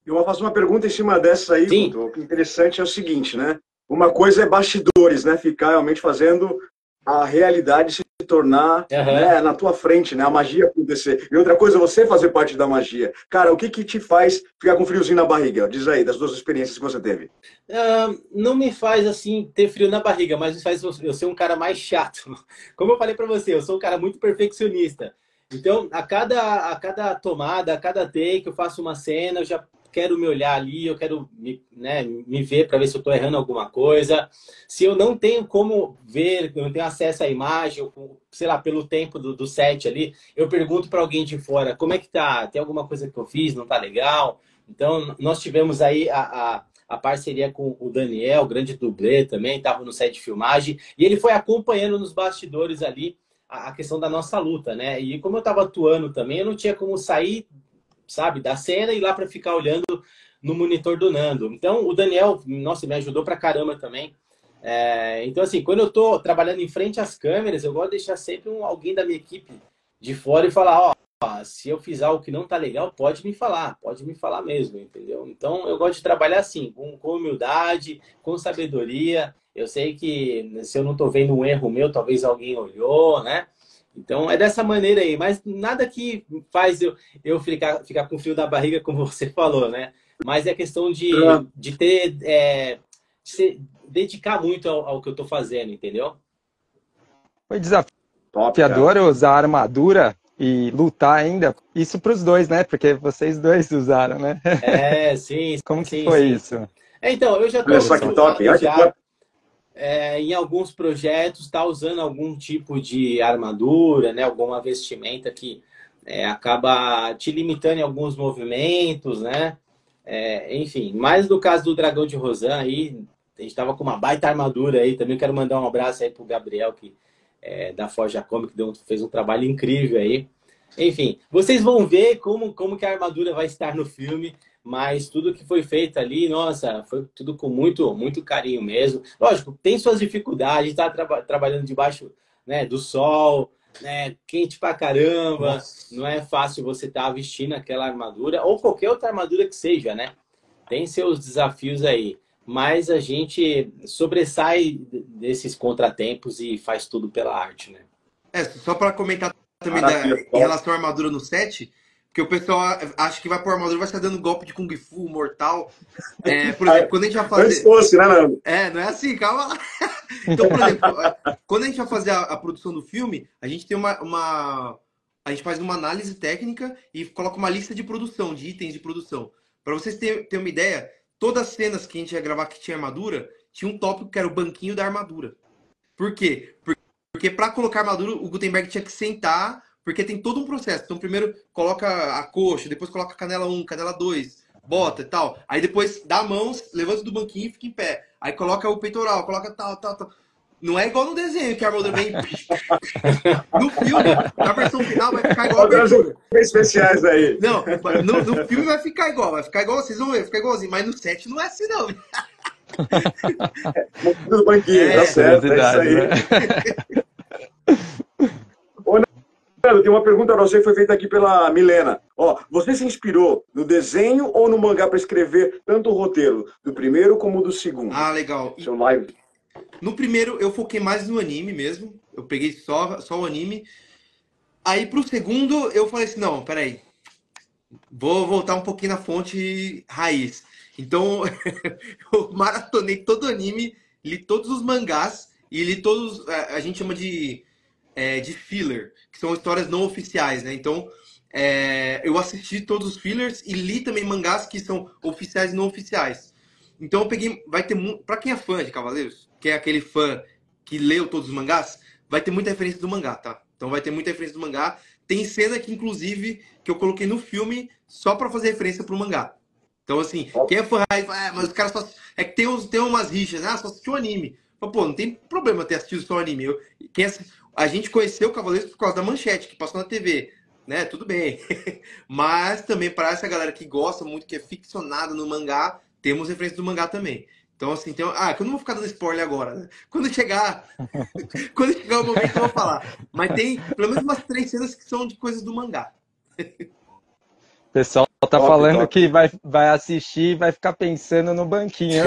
Speaker 2: Eu vou fazer uma pergunta em cima dessa aí,
Speaker 5: Sim.
Speaker 2: Guto. O que é interessante é o seguinte, né? Uma coisa é bastidores, né? Ficar realmente fazendo a realidade se tornar né, na tua frente, né? A magia acontecer. E outra coisa é você fazer parte da magia. Cara, o que te faz ficar com friozinho na barriga? Diz aí, das duas experiências que você teve.
Speaker 5: Não me faz, assim, ter frio na barriga, mas me faz eu ser um cara mais chato. Como eu falei pra você, eu sou um cara muito perfeccionista. Então, a cada tomada, a cada take, eu faço uma cena, eu já quero me olhar ali, eu quero me ver para ver se eu estou errando alguma coisa. Se eu não tenho como ver, eu não tenho acesso à imagem, sei lá, pelo tempo do set ali, eu pergunto para alguém de fora, como é que tá? Tem alguma coisa que eu fiz? Não tá legal? Então, nós tivemos aí a a parceria com o Daniel, grande dublê também, estava no set de filmagem, e ele foi acompanhando nos bastidores ali a questão da nossa luta, né? E como eu estava atuando também, eu não tinha como sair, sabe, da cena e ir lá para ficar olhando no monitor do Nando. Então, o Daniel, nossa, me ajudou pra caramba também. Então, assim, quando eu tô trabalhando em frente às câmeras, eu gosto de deixar sempre alguém da minha equipe de fora e falar, ó, se eu fizer algo que não tá legal, pode me falar mesmo, entendeu? Então, eu gosto de trabalhar assim, com humildade, com sabedoria. Eu sei que se eu não tô vendo um erro meu, talvez alguém olhou, né? Então, é dessa maneira aí. Mas nada que faz eu ficar com frio na barriga, como você falou, né? Mas é questão de ter... de se dedicar muito ao que eu tô fazendo, entendeu?
Speaker 1: Foi
Speaker 2: Top,
Speaker 1: desafiador
Speaker 2: cara.
Speaker 1: usar armadura e lutar ainda. Isso para os dois, né? Porque vocês dois usaram, né?
Speaker 5: Sim,
Speaker 1: Como que
Speaker 5: sim,
Speaker 1: foi
Speaker 5: sim.
Speaker 1: isso?
Speaker 5: Então, eu já
Speaker 2: Olha
Speaker 5: estou
Speaker 2: só que top.
Speaker 5: acostumado já em alguns projetos, tá usando algum tipo de armadura, né? Alguma vestimenta que acaba te limitando em alguns movimentos, né? Enfim, mas no caso do Dragão de Rosan aí, a gente tava com uma baita armadura aí. Também quero mandar um abraço aí pro Gabriel, que da Forja Comic, que fez um trabalho incrível aí. Enfim, vocês vão ver como que a armadura vai estar no filme, mas tudo que foi feito ali, nossa, foi tudo com muito, muito carinho mesmo. Lógico, tem suas dificuldades, tá trabalhando debaixo, né, do sol, né, quente pra caramba, não é fácil você estar vestindo aquela armadura, ou qualquer outra armadura que seja, né? Tem seus desafios aí, mas a gente sobressai desses contratempos e faz tudo pela arte, né?
Speaker 3: Só para comentar também
Speaker 2: Maravilha,
Speaker 3: em
Speaker 2: top.
Speaker 3: relação à armadura no set, porque o pessoal acha que vai pôr armadura, vai estar dando golpe de Kung Fu, mortal. Por exemplo, quando a gente vai
Speaker 2: Antes
Speaker 3: fazer...
Speaker 2: fosse, né, Nando?
Speaker 3: não é assim, calma lá. Então, por exemplo, quando a gente vai fazer a produção do filme, a gente tem a gente faz uma análise técnica e coloca uma lista de produção, de itens de produção. Para vocês terem uma ideia, todas as cenas que a gente ia gravar que tinha armadura, tinha um tópico que era o banquinho da armadura. Por quê? Porque para colocar armadura, o Gutenberg tinha que sentar, porque tem todo um processo. Então, primeiro coloca a coxa, depois coloca a canela 1, canela 2, bota e tal. Aí depois dá a mão, levanta do banquinho e fica em pé. Aí coloca o peitoral, coloca tal. Não é igual no desenho, que a armadura vem... No filme, na versão final, vai ficar igual a abertura.
Speaker 2: Especiais aí.
Speaker 3: Não, no filme vai ficar igual, vocês vão ver, vai ficar igualzinho. Mas no set não é assim, não.
Speaker 2: Do banquinho, tá certo, é isso aí.
Speaker 1: Né?
Speaker 2: Ô, Nando, tem uma pergunta pra você que foi feita aqui pela Milena. Ó, você se inspirou no desenho ou no mangá para escrever tanto o roteiro do primeiro como do segundo?
Speaker 3: Ah, legal.
Speaker 2: Seu live.
Speaker 3: No primeiro, eu foquei mais no anime mesmo. Eu peguei só o anime. Aí, pro segundo, eu falei assim, não, peraí. Vou voltar um pouquinho na fonte raiz. Então, eu maratonei todo o anime, li todos os mangás e li todos... A gente chama de filler, que são histórias não oficiais, né? Então, eu assisti todos os fillers e li também mangás que são oficiais e não oficiais. Então, eu peguei... Pra quem é fã de Cavaleiros, que é aquele fã que leu todos os mangás, vai ter muita referência do mangá, tá? Então, vai ter muita referência do mangá. Tem cena que, inclusive, que eu coloquei no filme só pra fazer referência pro mangá. Então, assim, quem é fã, mas os caras só... É que tem umas rixas, né? Só assistiu o anime. Pô, não tem problema ter assistido só o anime. A gente conheceu o Cavaleiros por causa da Manchete, que passou na TV, né? Tudo bem. Mas também para essa galera que gosta muito, que é ficcionada no mangá, temos referências do mangá também. Então, assim, que eu não vou ficar dando spoiler agora, né? Quando chegar o momento eu vou falar. Mas tem pelo menos umas 3 cenas que são de coisas do mangá.
Speaker 1: O pessoal tá falando que vai assistir e vai ficar pensando no banquinho.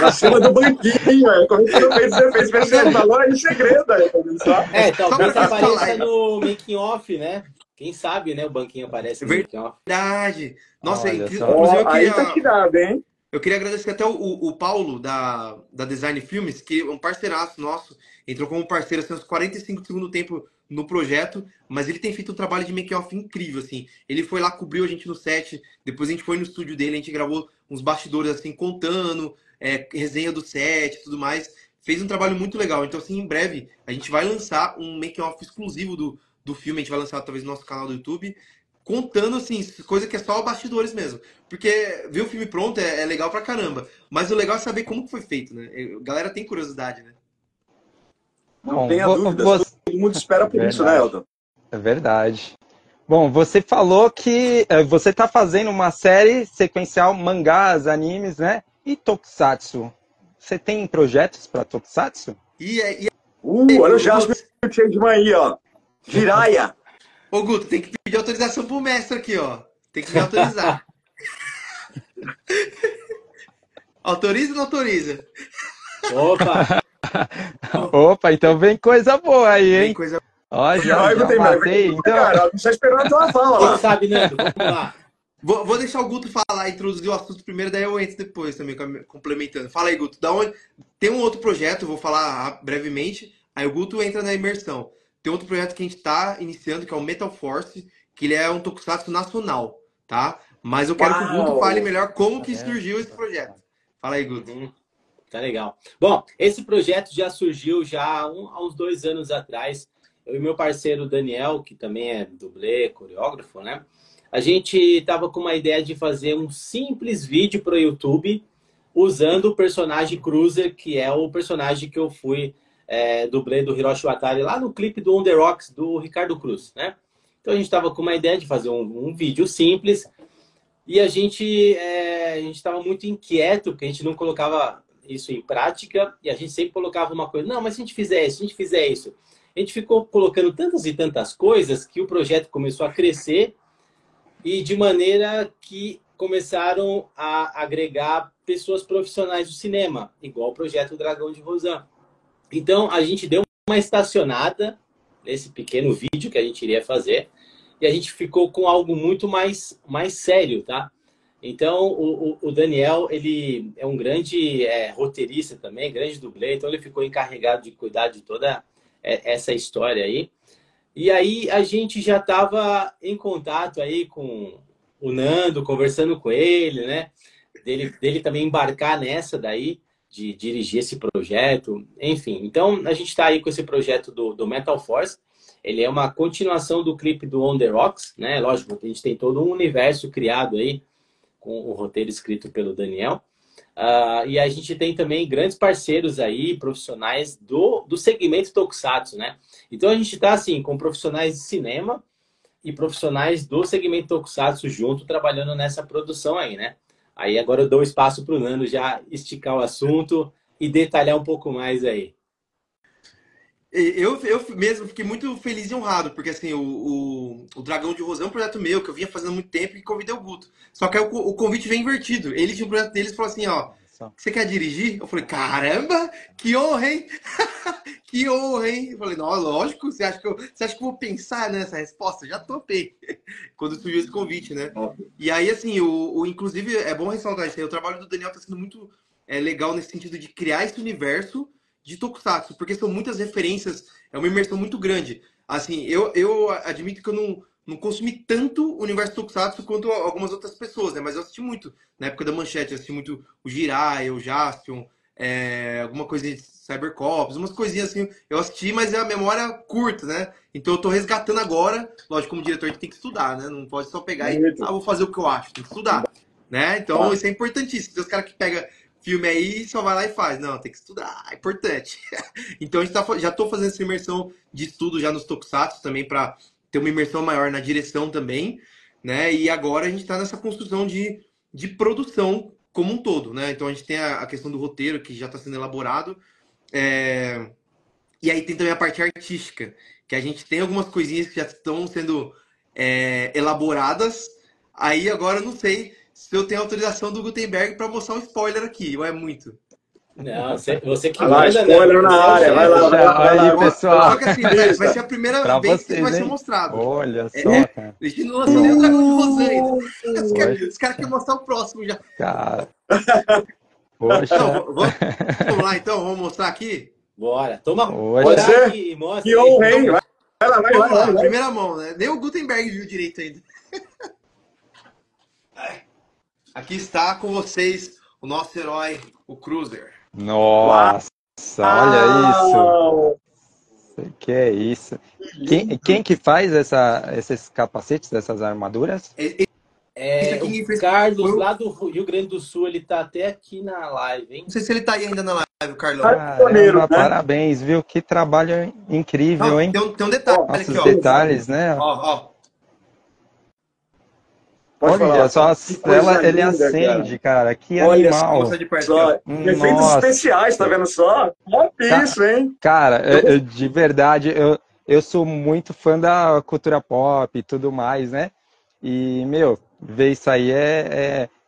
Speaker 2: Na cena do banquinho, como você fez pensando, falou em segredo aí,
Speaker 5: talvez apareça no making off, né? Quem sabe, né? O banquinho aparece no making off.
Speaker 3: Verdade. Nossa, inclusive
Speaker 2: aí tá tirado, hein?
Speaker 3: Eu queria agradecer até o Paulo, da Design Filmes, que é um parceiraço nosso, entrou como parceiro assim, uns 45 do segundo tempo no projeto, mas ele tem feito um trabalho de make-off incrível, assim. Ele foi lá, cobriu a gente no set, depois a gente foi no estúdio dele, a gente gravou uns bastidores, assim, contando, resenha do set e tudo mais. Fez um trabalho muito legal. Então, assim, em breve, a gente vai lançar um make-off exclusivo do filme, a gente vai lançar talvez no nosso canal do YouTube, contando, assim, coisa que é só bastidores mesmo. Porque ver o filme pronto é legal pra caramba. Mas o legal é saber como que foi feito, né? A galera tem curiosidade, né?
Speaker 2: Não tenha dúvidas. Todo mundo espera por isso, né, Elton?
Speaker 1: É verdade. Bom, você falou que você está fazendo uma série sequencial, mangás, animes, né? E Tokusatsu. Você tem projetos para Tokusatsu?
Speaker 2: Olha o Jasper Changeman aí, ó. Jiraiya.
Speaker 3: Ô, Guto, tem que pedir autorização pro mestre aqui, ó. Tem que me autorizar. Autoriza ou não autoriza?
Speaker 5: Opa!
Speaker 1: Opa, então vem coisa boa aí, hein?
Speaker 3: Tem coisa...
Speaker 1: Ó, já matei, então.
Speaker 2: Cara, não precisa esperar a tua fala lá.
Speaker 5: Quem sabe, Nando? Vamos lá.
Speaker 3: Vou deixar o Guto falar, introduzir o assunto primeiro, daí eu entro depois também, complementando. Fala aí, Guto. Da onde... Tem um outro projeto, vou falar brevemente, aí o Guto entra na imersão. Tem outro projeto que a gente está iniciando, que é o Metal Force, que ele é um tokusatsu nacional, tá? Mas eu quero que o Guto fale melhor como que surgiu esse projeto. Fala aí, Guto.
Speaker 5: Tá legal. Bom, esse projeto já surgiu há uns 2 anos atrás. Eu e meu parceiro Daniel, que também é dublê, coreógrafo, né? A gente estava com uma ideia de fazer um simples vídeo para o YouTube usando o personagem Cruiser, que é o personagem que eu fui dublê do Hiroshi Watari lá no clipe do On The Rocks do Ricardo Cruz, né? Então a gente estava com uma ideia de fazer um vídeo simples e a gente estava muito inquieto porque a gente não colocava isso em prática e a gente sempre colocava uma coisa, não, mas se a gente fizer isso, se a gente fizer isso. A gente ficou colocando tantas e tantas coisas que o projeto começou a crescer e de maneira que começaram a agregar pessoas profissionais do cinema, igual o projeto Dragão de Rosan. Então, a gente deu uma estacionada nesse pequeno vídeo que a gente iria fazer e a gente ficou com algo muito mais sério, tá? Então, o Daniel, ele é um grande roteirista também, grande dublê, então ele ficou encarregado de cuidar de toda essa história aí. E aí, a gente já estava em contato aí com o Nando, conversando com ele, né? Dele também embarcar nessa daí, de dirigir esse projeto, enfim. Então, a gente está aí com esse projeto do Metal Force. Ele é uma continuação do clipe do On The Rocks, né? Lógico, a gente tem todo um universo criado aí, com o roteiro escrito pelo Daniel. E a gente tem também grandes parceiros aí, profissionais do segmento Tokusatsu, né? Então, a gente está, assim, com profissionais de cinema e profissionais do segmento Tokusatsu junto, trabalhando nessa produção aí, né? Aí agora eu dou espaço para o Nando já esticar o assunto e detalhar um pouco mais aí.
Speaker 3: Eu mesmo fiquei muito feliz e honrado, porque assim, o Dragão de Rosan é um projeto meu, que eu vinha fazendo há muito tempo e convidei o Guto. Só que aí o convite veio invertido. Ele tinha um projeto deles e falou assim, ó, você quer dirigir? Eu falei, caramba, que honra, hein? Que honra, hein? Eu falei, não, lógico, você acha que eu vou pensar nessa resposta? Já topei, quando surgiu esse convite, né? E aí, assim, inclusive, é bom ressaltar isso aí, o trabalho do Daniel está sendo muito legal nesse sentido de criar esse universo de Tokusatsu, porque são muitas referências, é uma imersão muito grande. Assim, eu admito que eu não consumi tanto o universo Tokusatsu quanto algumas outras pessoas, né? Mas eu assisti muito. Na época da Manchete, eu assisti muito o Jiraiya, o Jaspion, alguma coisa de Cybercops, umas coisinhas assim. Eu assisti, mas é a memória curta, né? Então eu tô resgatando agora. Lógico, como diretor, a gente tem que estudar, né? Não pode só pegar e vou fazer o que eu acho. Tem que estudar, né? Então isso é importantíssimo. Tem os caras que pegam filme aí só vai lá e faz. Não, tem que estudar, é importante. Então a gente já tô fazendo essa imersão de estudo já nos Tokusatsu também para ter uma imersão maior na direção também, né? E agora a gente está nessa construção de produção como um todo, né? Então a gente tem a questão do roteiro que já está sendo elaborado, e aí tem também a parte artística, que a gente tem algumas coisinhas que já estão sendo elaboradas. Aí agora eu não sei se eu tenho autorização do Gutenberg para mostrar um spoiler aqui, ou é muito?
Speaker 5: Não, você que
Speaker 2: manda, spoiler na área, vai lá,
Speaker 1: pessoal.
Speaker 3: Só que assim, vai ser a primeira vez que vai ser mostrado.
Speaker 1: Olha só, cara.
Speaker 3: A gente não lançou nem o Dragão de Rosan ainda. Os caras querem mostrar o próximo já.
Speaker 1: Cara. Poxa.
Speaker 3: Então, vamos lá então, vamos mostrar aqui?
Speaker 5: Bora, toma
Speaker 2: coragem
Speaker 5: e mostra.
Speaker 2: Que honra, hein? Vai lá.
Speaker 3: Primeira mão, né? Nem o Gutenberg viu direito ainda. Aqui está com vocês o nosso herói, o Cruiser.
Speaker 1: Nossa, olha isso. Que é isso. Quem que faz esses capacetes, essas armaduras?
Speaker 3: Esse aqui quem
Speaker 5: O
Speaker 3: fez
Speaker 5: Carlos,
Speaker 3: foi
Speaker 5: lá do Rio Grande do Sul, ele tá até aqui na live, hein?
Speaker 3: Não sei se ele tá aí ainda na live, o Carlão.
Speaker 1: Caramba,
Speaker 2: né?
Speaker 1: parabéns, viu? Que trabalho incrível,
Speaker 3: Não,
Speaker 1: hein?
Speaker 3: tem um detalhe
Speaker 2: Ó,
Speaker 3: aqui,
Speaker 1: Nossos
Speaker 3: ó.
Speaker 1: detalhes, né?
Speaker 3: Ó.
Speaker 2: Pode
Speaker 1: Olha
Speaker 2: falar.
Speaker 1: só,
Speaker 2: Que coisa
Speaker 1: ele
Speaker 2: linda,
Speaker 1: acende, cara. Que
Speaker 2: Olha
Speaker 3: Vou
Speaker 1: animal.
Speaker 3: mostrar de perto aqui, ó.
Speaker 2: só. Efeitos
Speaker 1: Nossa.
Speaker 2: especiais, tá vendo só? Top isso, hein?
Speaker 1: Cara, de verdade, eu sou muito fã da cultura pop e tudo mais, né? E, meu, ver isso aí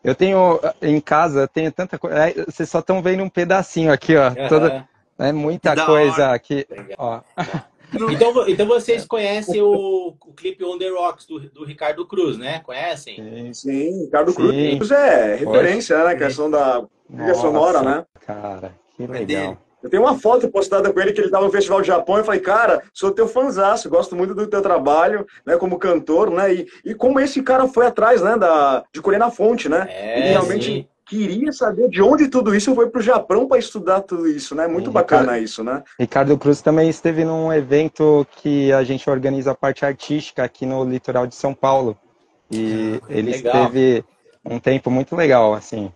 Speaker 1: eu tenho, em casa, tenho tanta coisa. Vocês só estão vendo um pedacinho aqui, ó.
Speaker 5: Aham.
Speaker 1: É muita
Speaker 3: Que da
Speaker 1: coisa aqui, ó.
Speaker 5: Então vocês conhecem o clipe On The Rocks do Ricardo Cruz, né? Conhecem?
Speaker 2: Sim, Ricardo
Speaker 1: Sim.
Speaker 2: Cruz é referência, né? Questão da trilha sonora, né?
Speaker 1: Cara, que
Speaker 3: É
Speaker 1: legal.
Speaker 3: dele.
Speaker 2: Eu tenho uma foto postada com ele que ele estava no Festival do Japão e eu falei, cara, sou teu fãzaço, gosto muito do teu trabalho, né, como cantor, né, e como esse cara foi atrás, né, de colher na fonte, né, ele realmente
Speaker 5: Sim.
Speaker 2: queria saber de onde tudo isso foi pro Japão para estudar tudo isso, né, muito bacana isso, né.
Speaker 1: Ricardo Cruz também esteve num evento que a gente organiza a parte artística aqui no litoral de São Paulo. E ele
Speaker 5: legal.
Speaker 1: esteve um tempo muito legal, assim.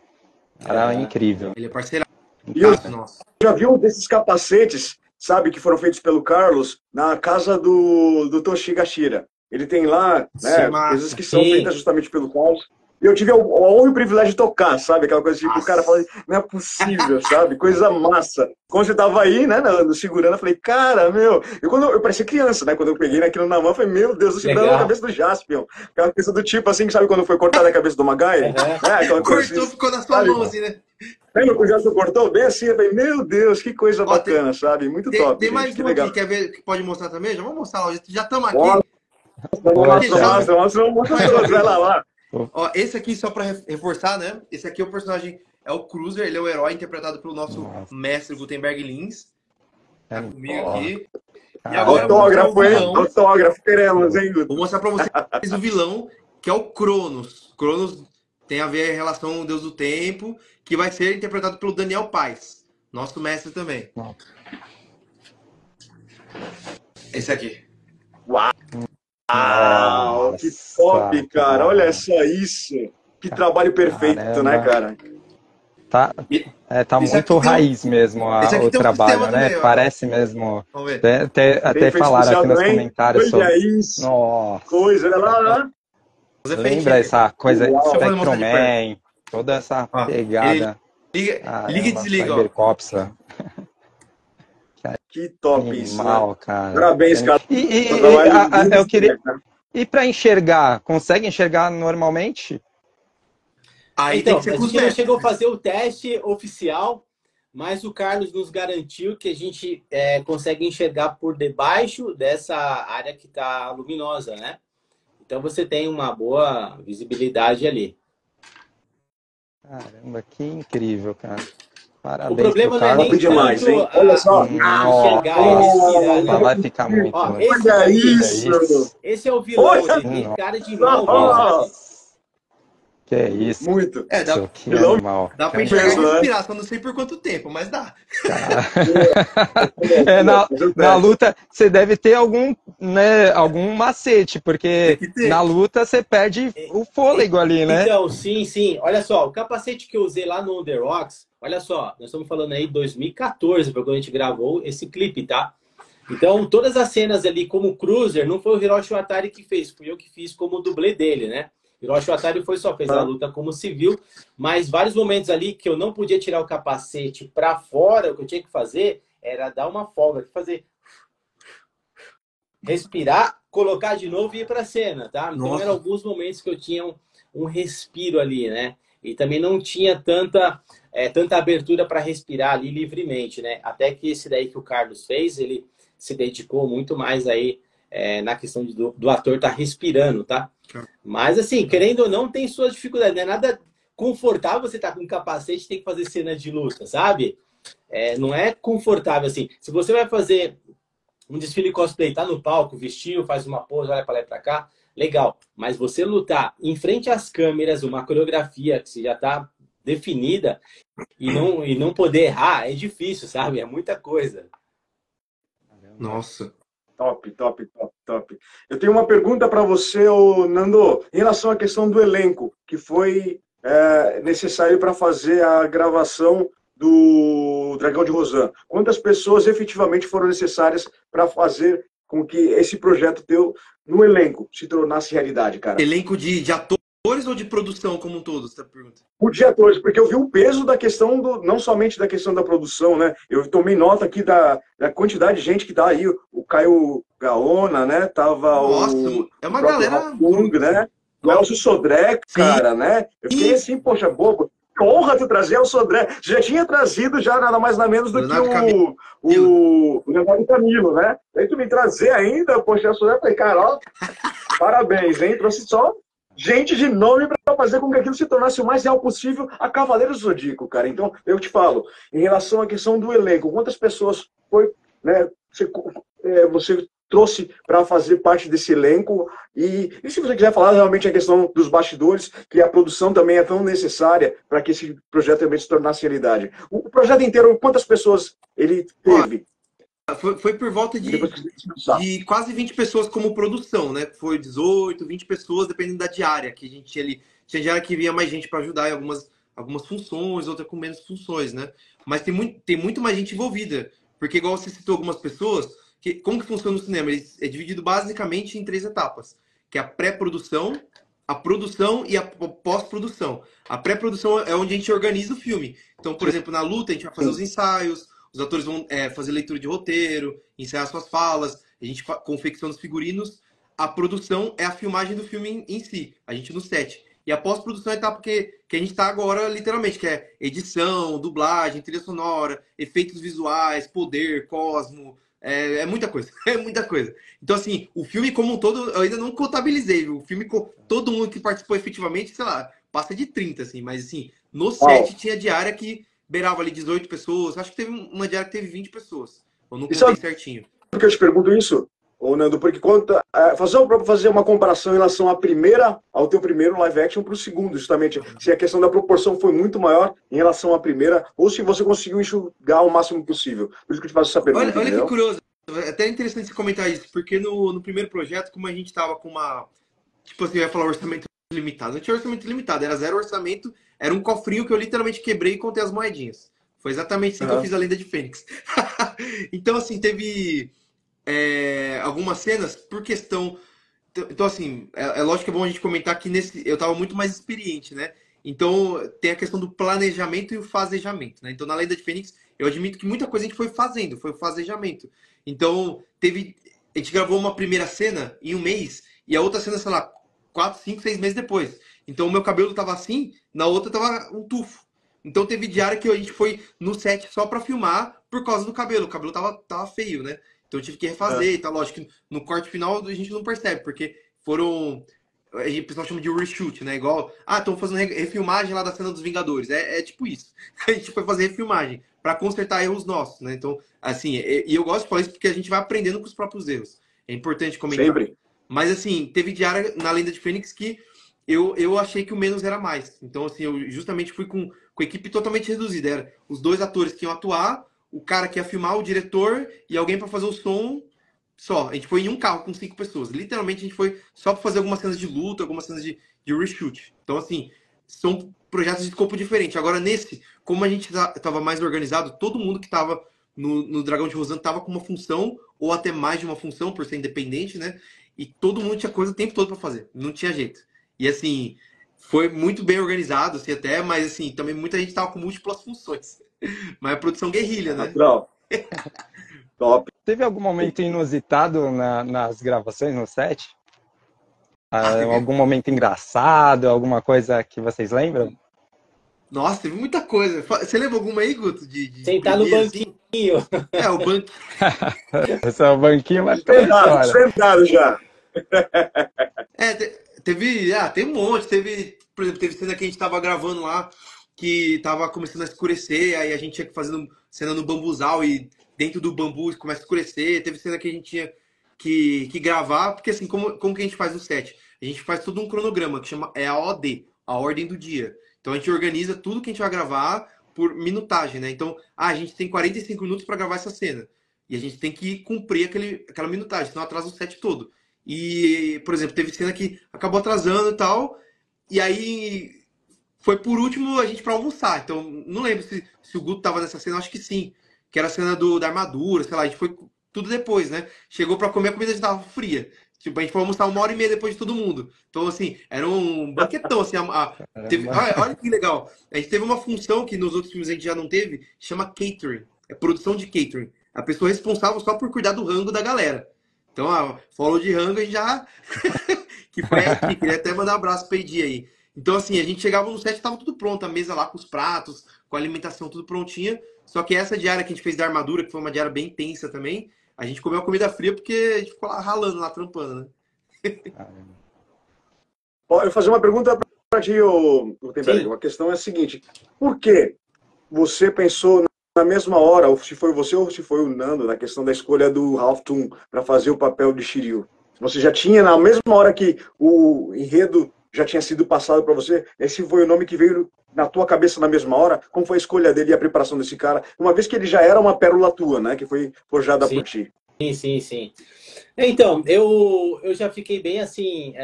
Speaker 1: Era incrível.
Speaker 3: Ele é parceiro.
Speaker 2: E eu
Speaker 3: Nossa.
Speaker 2: já vi um desses capacetes, sabe, que foram feitos pelo Carlos na casa do Toshi Gashira. Ele tem lá, né,
Speaker 3: Massa.
Speaker 2: coisas que são
Speaker 5: Sim.
Speaker 2: feitas justamente pelo Carlos. E eu tive a honra e o privilégio de tocar, sabe? Aquela coisa tipo, o cara fala, não é possível, sabe? Coisa massa. Quando você tava aí, né, segurando, eu falei, cara, meu. Eu parecia criança, né? Quando eu peguei aquilo na mão, eu falei, meu Deus, eu segurando a cabeça do Jaspion. Aquela coisa do tipo assim, sabe quando foi cortada a cabeça do Magai?
Speaker 5: Uhum.
Speaker 2: Aquela coisa
Speaker 3: Cortou,
Speaker 2: assim,
Speaker 3: ficou na sua
Speaker 2: sabe?
Speaker 3: mão, assim, né?
Speaker 2: Lembra que o Jaspion cortou bem assim? Eu falei, meu Deus, que coisa bacana, sabe? Muito top,
Speaker 3: Tem
Speaker 2: gente,
Speaker 3: mais
Speaker 2: que
Speaker 3: um
Speaker 2: legal.
Speaker 3: aqui, quer ver? Que pode mostrar também? Já vamos mostrar lá. Já estamos aqui.
Speaker 2: Mostra, vai lá.
Speaker 3: Ó, esse aqui, só para reforçar, né? Esse aqui é o personagem, é o Cruiser, ele é o herói interpretado pelo nosso mestre Gutenberg Lins. Tá comigo aqui. E agora
Speaker 2: Autógrafo, hein? Autógrafo, queremos, hein?
Speaker 3: vou mostrar para vocês o vilão, que é o Cronos. Cronos tem a ver em relação ao Deus do Tempo, que vai ser interpretado pelo Daniel Paes, nosso mestre também. Esse aqui.
Speaker 2: Uau,
Speaker 1: Nossa,
Speaker 2: que top, cara. Olha só isso. Que trabalho perfeito,
Speaker 1: caramba.
Speaker 2: né, cara?
Speaker 1: Tá
Speaker 3: Esse
Speaker 1: muito
Speaker 3: aqui tem
Speaker 1: raiz mesmo
Speaker 3: esse aqui
Speaker 1: o
Speaker 3: tem um
Speaker 1: trabalho,
Speaker 3: sistema
Speaker 1: né?
Speaker 3: também, ó.
Speaker 1: Parece mesmo.
Speaker 3: Vamos ver.
Speaker 1: Até falaram aqui nos comentários
Speaker 2: Olha
Speaker 1: sobre.
Speaker 2: isso.
Speaker 1: Nossa,
Speaker 2: Coisa, olha lá.
Speaker 1: lembra essa coisa
Speaker 2: Uau.
Speaker 1: Spectrum-Man, toda essa
Speaker 3: Ó,
Speaker 1: pegada.
Speaker 3: Liga e desliga, ó.
Speaker 1: Cybercopsa.
Speaker 2: Que top isso, né?
Speaker 1: Animal, cara.
Speaker 2: Parabéns, cara.
Speaker 1: Eu queria. E para enxergar, consegue enxergar normalmente?
Speaker 3: Aí
Speaker 5: Então,
Speaker 3: tem que ser
Speaker 5: a
Speaker 3: com os
Speaker 5: gente não
Speaker 3: mestres.
Speaker 5: chegou a fazer o teste oficial, mas o Carlos nos garantiu que a gente consegue enxergar por debaixo dessa área que está luminosa, né? Então você tem uma boa visibilidade ali.
Speaker 1: Caramba, que incrível, cara. Parabéns.
Speaker 5: O problema não é nem
Speaker 2: demais,
Speaker 5: tanto
Speaker 2: hein? Olha só.
Speaker 5: enxergar e respirar, né?
Speaker 1: Vai ficar muito.
Speaker 5: Ó,
Speaker 1: legal.
Speaker 5: esse
Speaker 2: Olha
Speaker 5: daqui,
Speaker 2: isso.
Speaker 5: esse é o vilão,
Speaker 2: Olha.
Speaker 5: ele tem cara de mal, sabe?
Speaker 1: Que é isso?
Speaker 2: Muito.
Speaker 3: Dá,
Speaker 1: Que
Speaker 2: vilão.
Speaker 1: animal.
Speaker 3: dá pra
Speaker 1: Cara,
Speaker 3: enxergar e
Speaker 2: né?
Speaker 3: respirar, só não sei por quanto tempo, mas dá.
Speaker 1: Na luta, você deve ter algum macete, porque
Speaker 3: Tem que ter.
Speaker 1: na luta você perde o fôlego ali, né?
Speaker 5: Então, sim. Olha só, o capacete que eu usei lá no On The Rocks, olha só, nós estamos falando aí de 2014, foi quando a gente gravou esse clipe, tá? Então, todas as cenas ali como Cruiser, não foi o Hiroshi Watari que fez, fui eu que fiz como dublê dele, né? Hiroshi Watari fez a luta como civil, mas vários momentos ali que eu não podia tirar o capacete para fora, o que eu tinha que fazer era dar uma folga, fazer respirar, colocar de novo e ir para a cena, tá? Então
Speaker 3: Nossa.
Speaker 5: eram alguns momentos que eu tinha um respiro ali, né? E também não tinha tanta abertura para respirar ali livremente, né? Até que esse daí que o Carlos fez, ele se dedicou muito mais aí na questão do ator estar respirando, tá? Mas assim, querendo ou não, tem suas dificuldades. Não é nada confortável você estar com um capacete e ter que fazer cena de luta, sabe? Não é confortável assim. Se você vai fazer um desfile cosplay, tá no palco, vestiu, faz uma pose, olha para lá e para cá, legal. Mas você lutar em frente às câmeras, uma coreografia que já tá definida e não poder errar, é difícil, sabe? É muita coisa.
Speaker 3: Nossa.
Speaker 2: Top, top, top, top. Eu tenho uma pergunta para você, ô Nando, em relação à questão do elenco, que foi necessário para fazer a gravação do Dragão de Rosan. Quantas pessoas efetivamente foram necessárias para fazer com que esse projeto teu no elenco se tornasse realidade, cara?
Speaker 3: Elenco de atores ou de produção como um todo, você tá perguntando?
Speaker 2: O de atores, porque eu vi o peso da questão não somente da questão da produção, né? Eu tomei nota aqui da quantidade de gente que tá aí, o Caio Gaona, né? Tava
Speaker 3: Nossa, é
Speaker 2: o
Speaker 3: uma
Speaker 2: próprio
Speaker 3: galera.
Speaker 2: Rafung, né? O Elcio Sodré, cara, né? Eu fiquei assim, poxa, bobo. Que honra tu trazer o Sodré. Já tinha trazido já nada mais nada menos do
Speaker 3: Leonardo
Speaker 2: que o Leonardo Camilo, né? Aí tu me trazer ainda, poxa, o Sodré, eu falei, cara, ó, parabéns, hein? Trouxe só gente de nome para fazer com que aquilo se tornasse o mais real possível a Cavaleiros do Zodíaco, cara. Então, eu te falo, em relação à questão do elenco, quantas pessoas foi, né, você trouxe para fazer parte desse elenco? E se você quiser falar realmente a questão dos bastidores, que a produção também é tão necessária para que esse projeto também se tornasse realidade. O projeto inteiro, quantas pessoas ele teve?
Speaker 3: Foi por volta de quase 20 pessoas como produção, né? Foi 18, 20 pessoas, dependendo da diária, que a gente tinha ali. Tinha diária que vinha mais gente para ajudar em algumas funções, outras com menos funções, né? Mas tem muito mais gente envolvida. Porque, igual você citou algumas pessoas, como que funciona o cinema? Ele é dividido basicamente em 3 etapas, que é a pré-produção, a produção e a pós-produção. A pré-produção é onde a gente organiza o filme. Então, por exemplo, na luta, a gente vai fazer os ensaios, os atores vão fazer leitura de roteiro, ensaiar suas falas, a gente confecciona os figurinos. A produção é a filmagem do filme em si, a gente no set. E a pós-produção é a etapa que a gente está agora, literalmente, que é edição, dublagem, trilha sonora, efeitos visuais, poder, cosmo. É muita coisa, é muita coisa. Então, assim, o filme como um todo, eu ainda não contabilizei, viu? O filme, todo mundo que participou efetivamente, sei lá, passa de 30, assim. Mas, assim, no set tinha diária que beirava ali 18 pessoas. Acho que teve uma diária que teve 20 pessoas. Eu não contei certinho.
Speaker 2: Por que eu te pergunto isso, ô Nando? Porque fazer uma comparação em relação ao teu primeiro live action para o segundo, justamente. Se a questão da proporção foi muito maior em relação à primeira, ou se você conseguiu enxugar o máximo possível. Por isso que eu te faço essa pergunta.
Speaker 3: Olha que curioso. É até interessante você comentar isso, porque no primeiro projeto, como a gente tava com uma... Tipo assim, eu ia falar orçamento limitado. Não tinha orçamento limitado, era 0 orçamento, era um cofrinho que eu literalmente quebrei e contei as moedinhas. Foi exatamente assim que eu fiz a Lenda de Fênix. Então, assim, teve algumas cenas por questão... Então, assim, é lógico que é bom a gente comentar que eu tava muito mais experiente, né? Então, tem a questão do planejamento e o fazejamento, né? Então, na Lenda de Fênix, eu admito que muita coisa a gente foi fazendo, foi o fazejamento. Então, a gente gravou uma primeira cena em um mês e a outra cena, sei lá, 4, 5, 6 meses depois. Então, o meu cabelo tava assim, na outra tava um tufo. Então, teve diária que a gente foi no set só pra filmar por causa do cabelo. O cabelo tava feio, né? Então, eu tive que refazer e tal. Lógico que no corte final a gente não percebe, porque foram... O pessoal chama de reshoot, né? Igual, estão fazendo refilmagem lá da cena dos Vingadores. É tipo isso. A gente foi fazer refilmagem para consertar erros nossos, né? Então, assim, e eu gosto de falar isso porque a gente vai aprendendo com os próprios erros. É importante comentar.
Speaker 2: Sempre.
Speaker 3: Mas, assim, teve diária na Lenda de Fênix que eu achei que o menos era mais. Então, assim, eu justamente fui com a equipe totalmente reduzida. Era os 2 atores que iam atuar, o cara que ia filmar, o diretor e alguém para fazer o som. Só, a gente foi em um carro com 5 pessoas. Literalmente, a gente foi só para fazer algumas cenas de luta, algumas cenas de reshoot. Então, assim, são projetos de escopo diferente. Agora, nesse, como a gente estava mais organizado, todo mundo que estava no Dragão de Rosan estava com uma função, ou até mais de uma função, por ser independente, né? E todo mundo tinha coisa o tempo todo para fazer. Não tinha jeito. E, assim, foi muito bem organizado, assim, até, mas, assim, também muita gente estava com múltiplas funções. Mas é produção guerrilha, né?
Speaker 2: Natural. Top.
Speaker 1: Teve algum momento inusitado nas gravações no set? Algum momento engraçado, alguma coisa que vocês lembram?
Speaker 3: Nossa, teve muita coisa. Você lembra alguma aí, Guto?
Speaker 5: Sentar no banquinho.
Speaker 3: Assim? O banquinho.
Speaker 1: Esse é o banquinho, mas
Speaker 2: sentado já.
Speaker 3: Tem um monte. Por exemplo, teve cena que a gente tava gravando lá, que tava começando a escurecer, aí a gente tinha que fazer cena no bambuzal e dentro do bambu começa a escurecer. Teve cena que a gente tinha que gravar, porque assim, como que a gente faz no set? A gente faz todo um cronograma, que chama a OD, a ordem do dia. Então a gente organiza tudo que a gente vai gravar por minutagem, né? Então, a gente tem 45 minutos para gravar essa cena. E a gente tem que cumprir aquela minutagem, senão atrasa o set todo. E, por exemplo, teve cena que acabou atrasando e tal, e aí foi por último a gente pra almoçar. Então, não lembro se o Guto tava nessa cena, acho que sim. Que era a cena da armadura, sei lá, a gente foi tudo depois, né? Chegou pra comer, a comida já tava fria. Tipo, a gente foi almoçar 1h30 depois de todo mundo. Então, assim, era um banquetão, assim. Olha que legal. A gente teve uma função que nos outros filmes a gente já não teve, chama catering. É produção de catering. A pessoa responsável só por cuidar do rango da galera. Então, a follow de rango a gente já... que foi aqui, queria até mandar um abraço pra Edi aí. Então, assim, a gente chegava no set, tava tudo pronto, a mesa lá com os pratos, com a alimentação tudo prontinha. Só que essa diária que a gente fez da armadura, que foi uma diária bem tensa também, a gente comeu a comida fria porque a gente ficou lá ralando, lá trampando, né?
Speaker 2: Eu vou fazer uma pergunta para ti, Gutenberg. A questão é a seguinte: por que você pensou na mesma hora, ou se foi você ou se foi o Nando, na questão da escolha do Ralph Toon para fazer o papel de Shiryu? Você já tinha, na mesma hora que o enredo já tinha sido passado para você, esse foi o nome que veio na tua cabeça na mesma hora? Como foi a escolha dele e a preparação desse cara? Uma vez que ele já era uma pérola tua, né? Que foi forjada por ti.
Speaker 5: Sim. Então, eu já fiquei bem assim,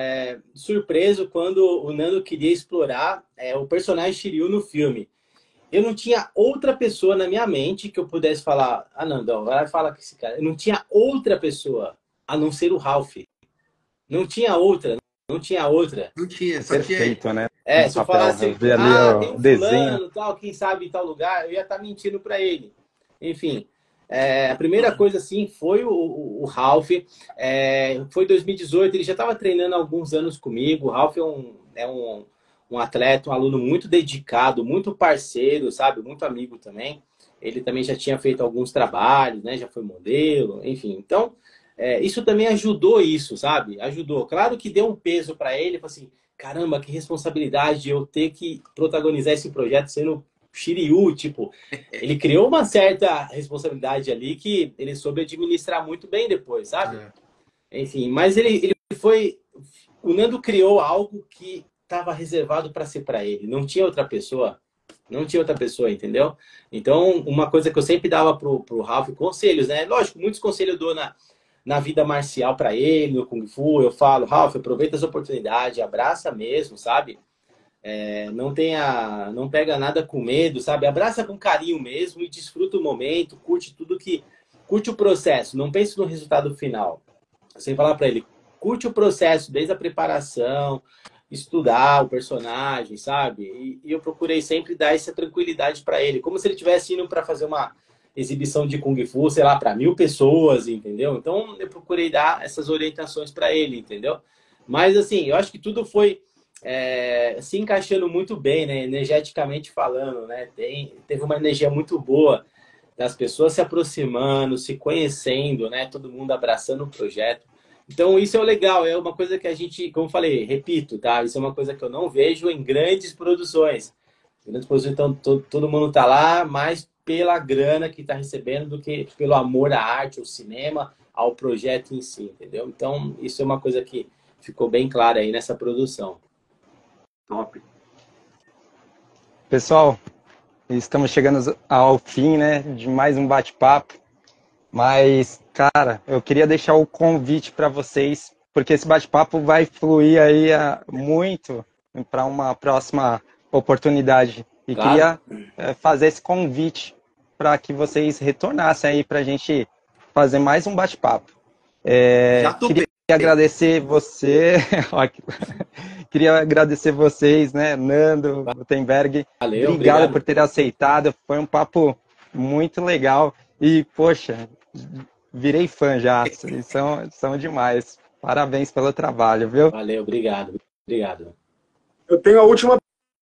Speaker 5: surpreso quando o Nando queria explorar o personagem Shiryu no filme. Eu não tinha outra pessoa na minha mente que eu pudesse falar, Nando, vai falar com esse cara. Eu não tinha outra pessoa a não ser o Ralph. Não tinha outra.
Speaker 3: Não tinha, só
Speaker 1: Perfeito,
Speaker 3: que...
Speaker 1: né?
Speaker 5: Se eu falasse, tem um fulano, tal, quem sabe em tal lugar, eu ia estar mentindo para ele. Enfim, a primeira coisa, assim, foi o Ralph. Foi 2018, ele já estava treinando há alguns anos comigo. O Ralph é um atleta, um aluno muito dedicado, muito parceiro, sabe? Muito amigo também. Ele também já tinha feito alguns trabalhos, né? Já foi modelo, enfim. Então, isso também ajudou isso, sabe? Ajudou. Claro que deu um peso para ele, falou assim, caramba, que responsabilidade eu ter que protagonizar esse projeto sendo Shiryu, tipo, ele criou uma certa responsabilidade ali que ele soube administrar muito bem depois, sabe? Enfim, mas ele foi... O Nando criou algo que estava reservado para ser para ele. Não tinha outra pessoa. Não tinha outra pessoa, entendeu? Então, uma coisa que eu sempre dava pro Ralph, conselhos, né? Lógico, muitos conselhos eu dou na vida marcial para ele, no Kung Fu. Eu falo, Ralph, aproveita as oportunidades, abraça mesmo, sabe? Não pega nada com medo, sabe? Abraça com carinho mesmo e desfruta o momento, curte o processo, não pense no resultado final. Sem falar para ele, curte o processo desde a preparação, estudar o personagem, sabe? E eu procurei sempre dar essa tranquilidade para ele, como se ele estivesse indo para fazer uma exibição de Kung Fu, sei lá, para 1000 pessoas, entendeu? Então eu procurei dar essas orientações para ele, entendeu? Mas assim, eu acho que tudo foi se encaixando muito bem, né? Energeticamente falando, né? Teve uma energia muito boa das pessoas se aproximando, se conhecendo, né? Todo mundo abraçando o projeto. Então isso é o legal, é uma coisa que a gente, como eu falei, repito, tá? Isso é uma coisa que eu não vejo em grandes produções. Então todo mundo tá lá mais pela grana que tá recebendo do que pelo amor à arte, ao cinema, ao projeto em si, entendeu? Então isso é uma coisa que ficou bem clara aí nessa produção.
Speaker 2: Top.
Speaker 1: Pessoal, estamos chegando ao fim, né, de mais um bate-papo. Mas, cara, eu queria deixar o convite para vocês, porque esse bate-papo vai fluir aí muito para uma próxima oportunidade. E
Speaker 5: Claro.
Speaker 1: queria fazer esse convite para que vocês retornassem aí para a gente fazer mais um bate-papo.
Speaker 3: Já topei.
Speaker 1: Queria agradecer você, queria agradecer vocês, né, Nando, Gutenberg.
Speaker 5: Valeu,
Speaker 1: obrigado por ter aceitado, foi um papo muito legal. E, poxa, virei fã já, são demais. Parabéns pelo trabalho, viu?
Speaker 5: Valeu, obrigado.
Speaker 2: Eu tenho a última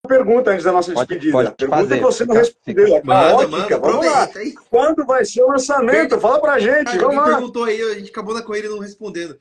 Speaker 2: pergunta antes da nossa despedida.
Speaker 1: Pode
Speaker 2: pergunta
Speaker 1: fazer,
Speaker 2: que você não respondeu.
Speaker 3: Manda,
Speaker 2: Vamos lá.
Speaker 3: aí.
Speaker 2: Quando vai ser o lançamento? Fala pra gente. Vamos
Speaker 3: Alguém
Speaker 2: lá.
Speaker 3: perguntou aí, a gente acabou na corrida não respondendo.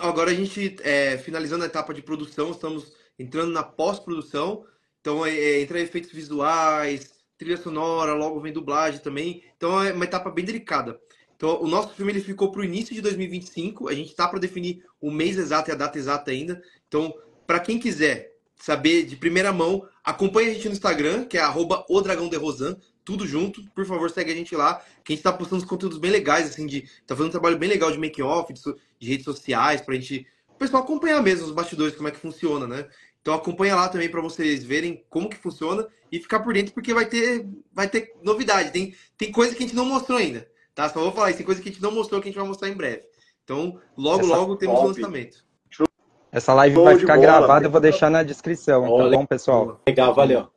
Speaker 3: Agora a gente, finalizando a etapa de produção, estamos entrando na pós-produção. Então, entra efeitos visuais, trilha sonora, logo vem dublagem também. Então, é uma etapa bem delicada. Então, o nosso filme ele ficou para o início de 2025. A gente está para definir o mês exato e a data exata ainda. Então, para quem quiser saber de primeira mão, acompanhe a gente no Instagram, que é @odragãoderosan. tudo junto. Por favor, segue a gente lá, que a gente tá postando uns conteúdos bem legais, assim, tá fazendo um trabalho bem legal de making-off, de redes sociais, pra gente, o pessoal acompanhar mesmo os bastidores, como é que funciona, né? Então acompanha lá também pra vocês verem como que funciona e ficar por dentro, porque vai ter novidade. Tem coisa que a gente não mostrou ainda, tá? Só vou falar isso, tem coisa que a gente não mostrou que a gente vai mostrar em breve. Então, logo temos o lançamento.
Speaker 1: Essa live vai ficar gravada, eu vou deixar na descrição, tá bom, pessoal?
Speaker 5: Legal, valeu.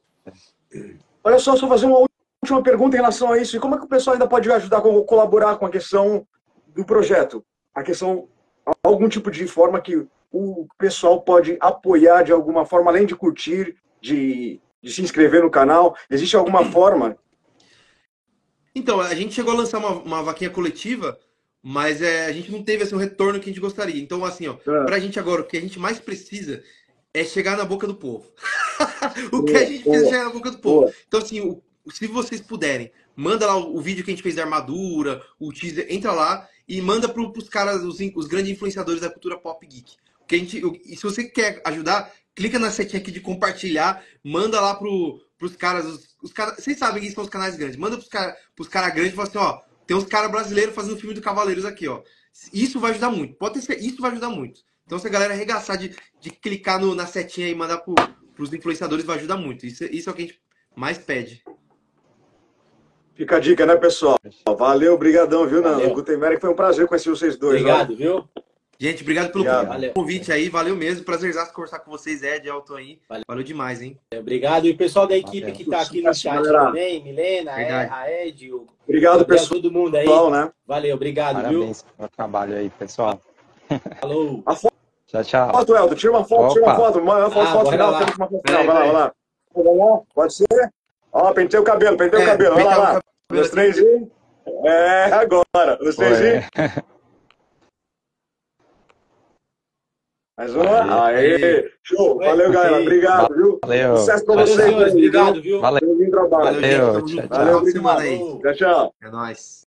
Speaker 2: Olha só fazer uma última pergunta em relação a isso. E como é que o pessoal ainda pode ajudar, colaborar com a questão do projeto? A questão, algum tipo de forma que o pessoal pode apoiar de alguma forma, além de curtir, de se inscrever no canal? Existe alguma forma?
Speaker 3: Então, a gente chegou a lançar uma vaquinha coletiva, mas a gente não teve assim, o retorno que a gente gostaria. Então, assim, ó, pra gente agora, o que a gente mais precisa é chegar na boca do povo. O que a gente precisa é chegar na boca do povo. Então, assim, se vocês puderem, manda lá o vídeo que a gente fez da armadura, o teaser, entra lá e manda pros caras, os grandes influenciadores da cultura pop geek. E se você quer ajudar, clica na setinha aqui de compartilhar, manda lá pros caras, os caras, vocês sabem quem são os canais grandes, manda pros caras grandes e fala assim, ó, tem uns caras brasileiros fazendo filme do Cavaleiros aqui, ó. Isso vai ajudar muito, pode ter certeza, isso vai ajudar muito. Então, se a galera arregaçar de clicar na setinha e mandar pros influenciadores, vai ajudar muito. Isso é o que a gente mais pede.
Speaker 2: Fica a dica, né, pessoal? Valeu, brigadão, viu, Nando? Gutenberg, foi um prazer conhecer vocês dois.
Speaker 5: Obrigado, viu?
Speaker 3: Gente, obrigado pelo convite aí, valeu mesmo. Prazerzaço conversar com vocês, Ed, Elton aí. Valeu demais, hein?
Speaker 5: Obrigado. E o pessoal da equipe que tá aqui no chat também, Milena, a Ed,
Speaker 2: obrigado, pessoal.
Speaker 5: Todo mundo aí.
Speaker 2: Né?
Speaker 5: Valeu, obrigado,
Speaker 1: Parabéns pelo trabalho aí, pessoal.
Speaker 5: Falou.
Speaker 1: Tchau.
Speaker 2: Foto, Elton, tira uma foto, Manda uma foto final, temos uma foto final. Vai lá. Pode ser? Ó, pentei o cabelo, Vai lá. Os três, hein? Agora. Os três, hein? Mais uma? Aê! Show! Valeu, galera. Obrigado, viu?
Speaker 1: Valeu.
Speaker 2: Sucesso pra vocês.
Speaker 5: Obrigado, viu?
Speaker 1: Valeu.
Speaker 2: Valeu,
Speaker 3: Valeu,
Speaker 2: obrigado.
Speaker 3: semana aí.
Speaker 2: Tchau.
Speaker 3: É nóis.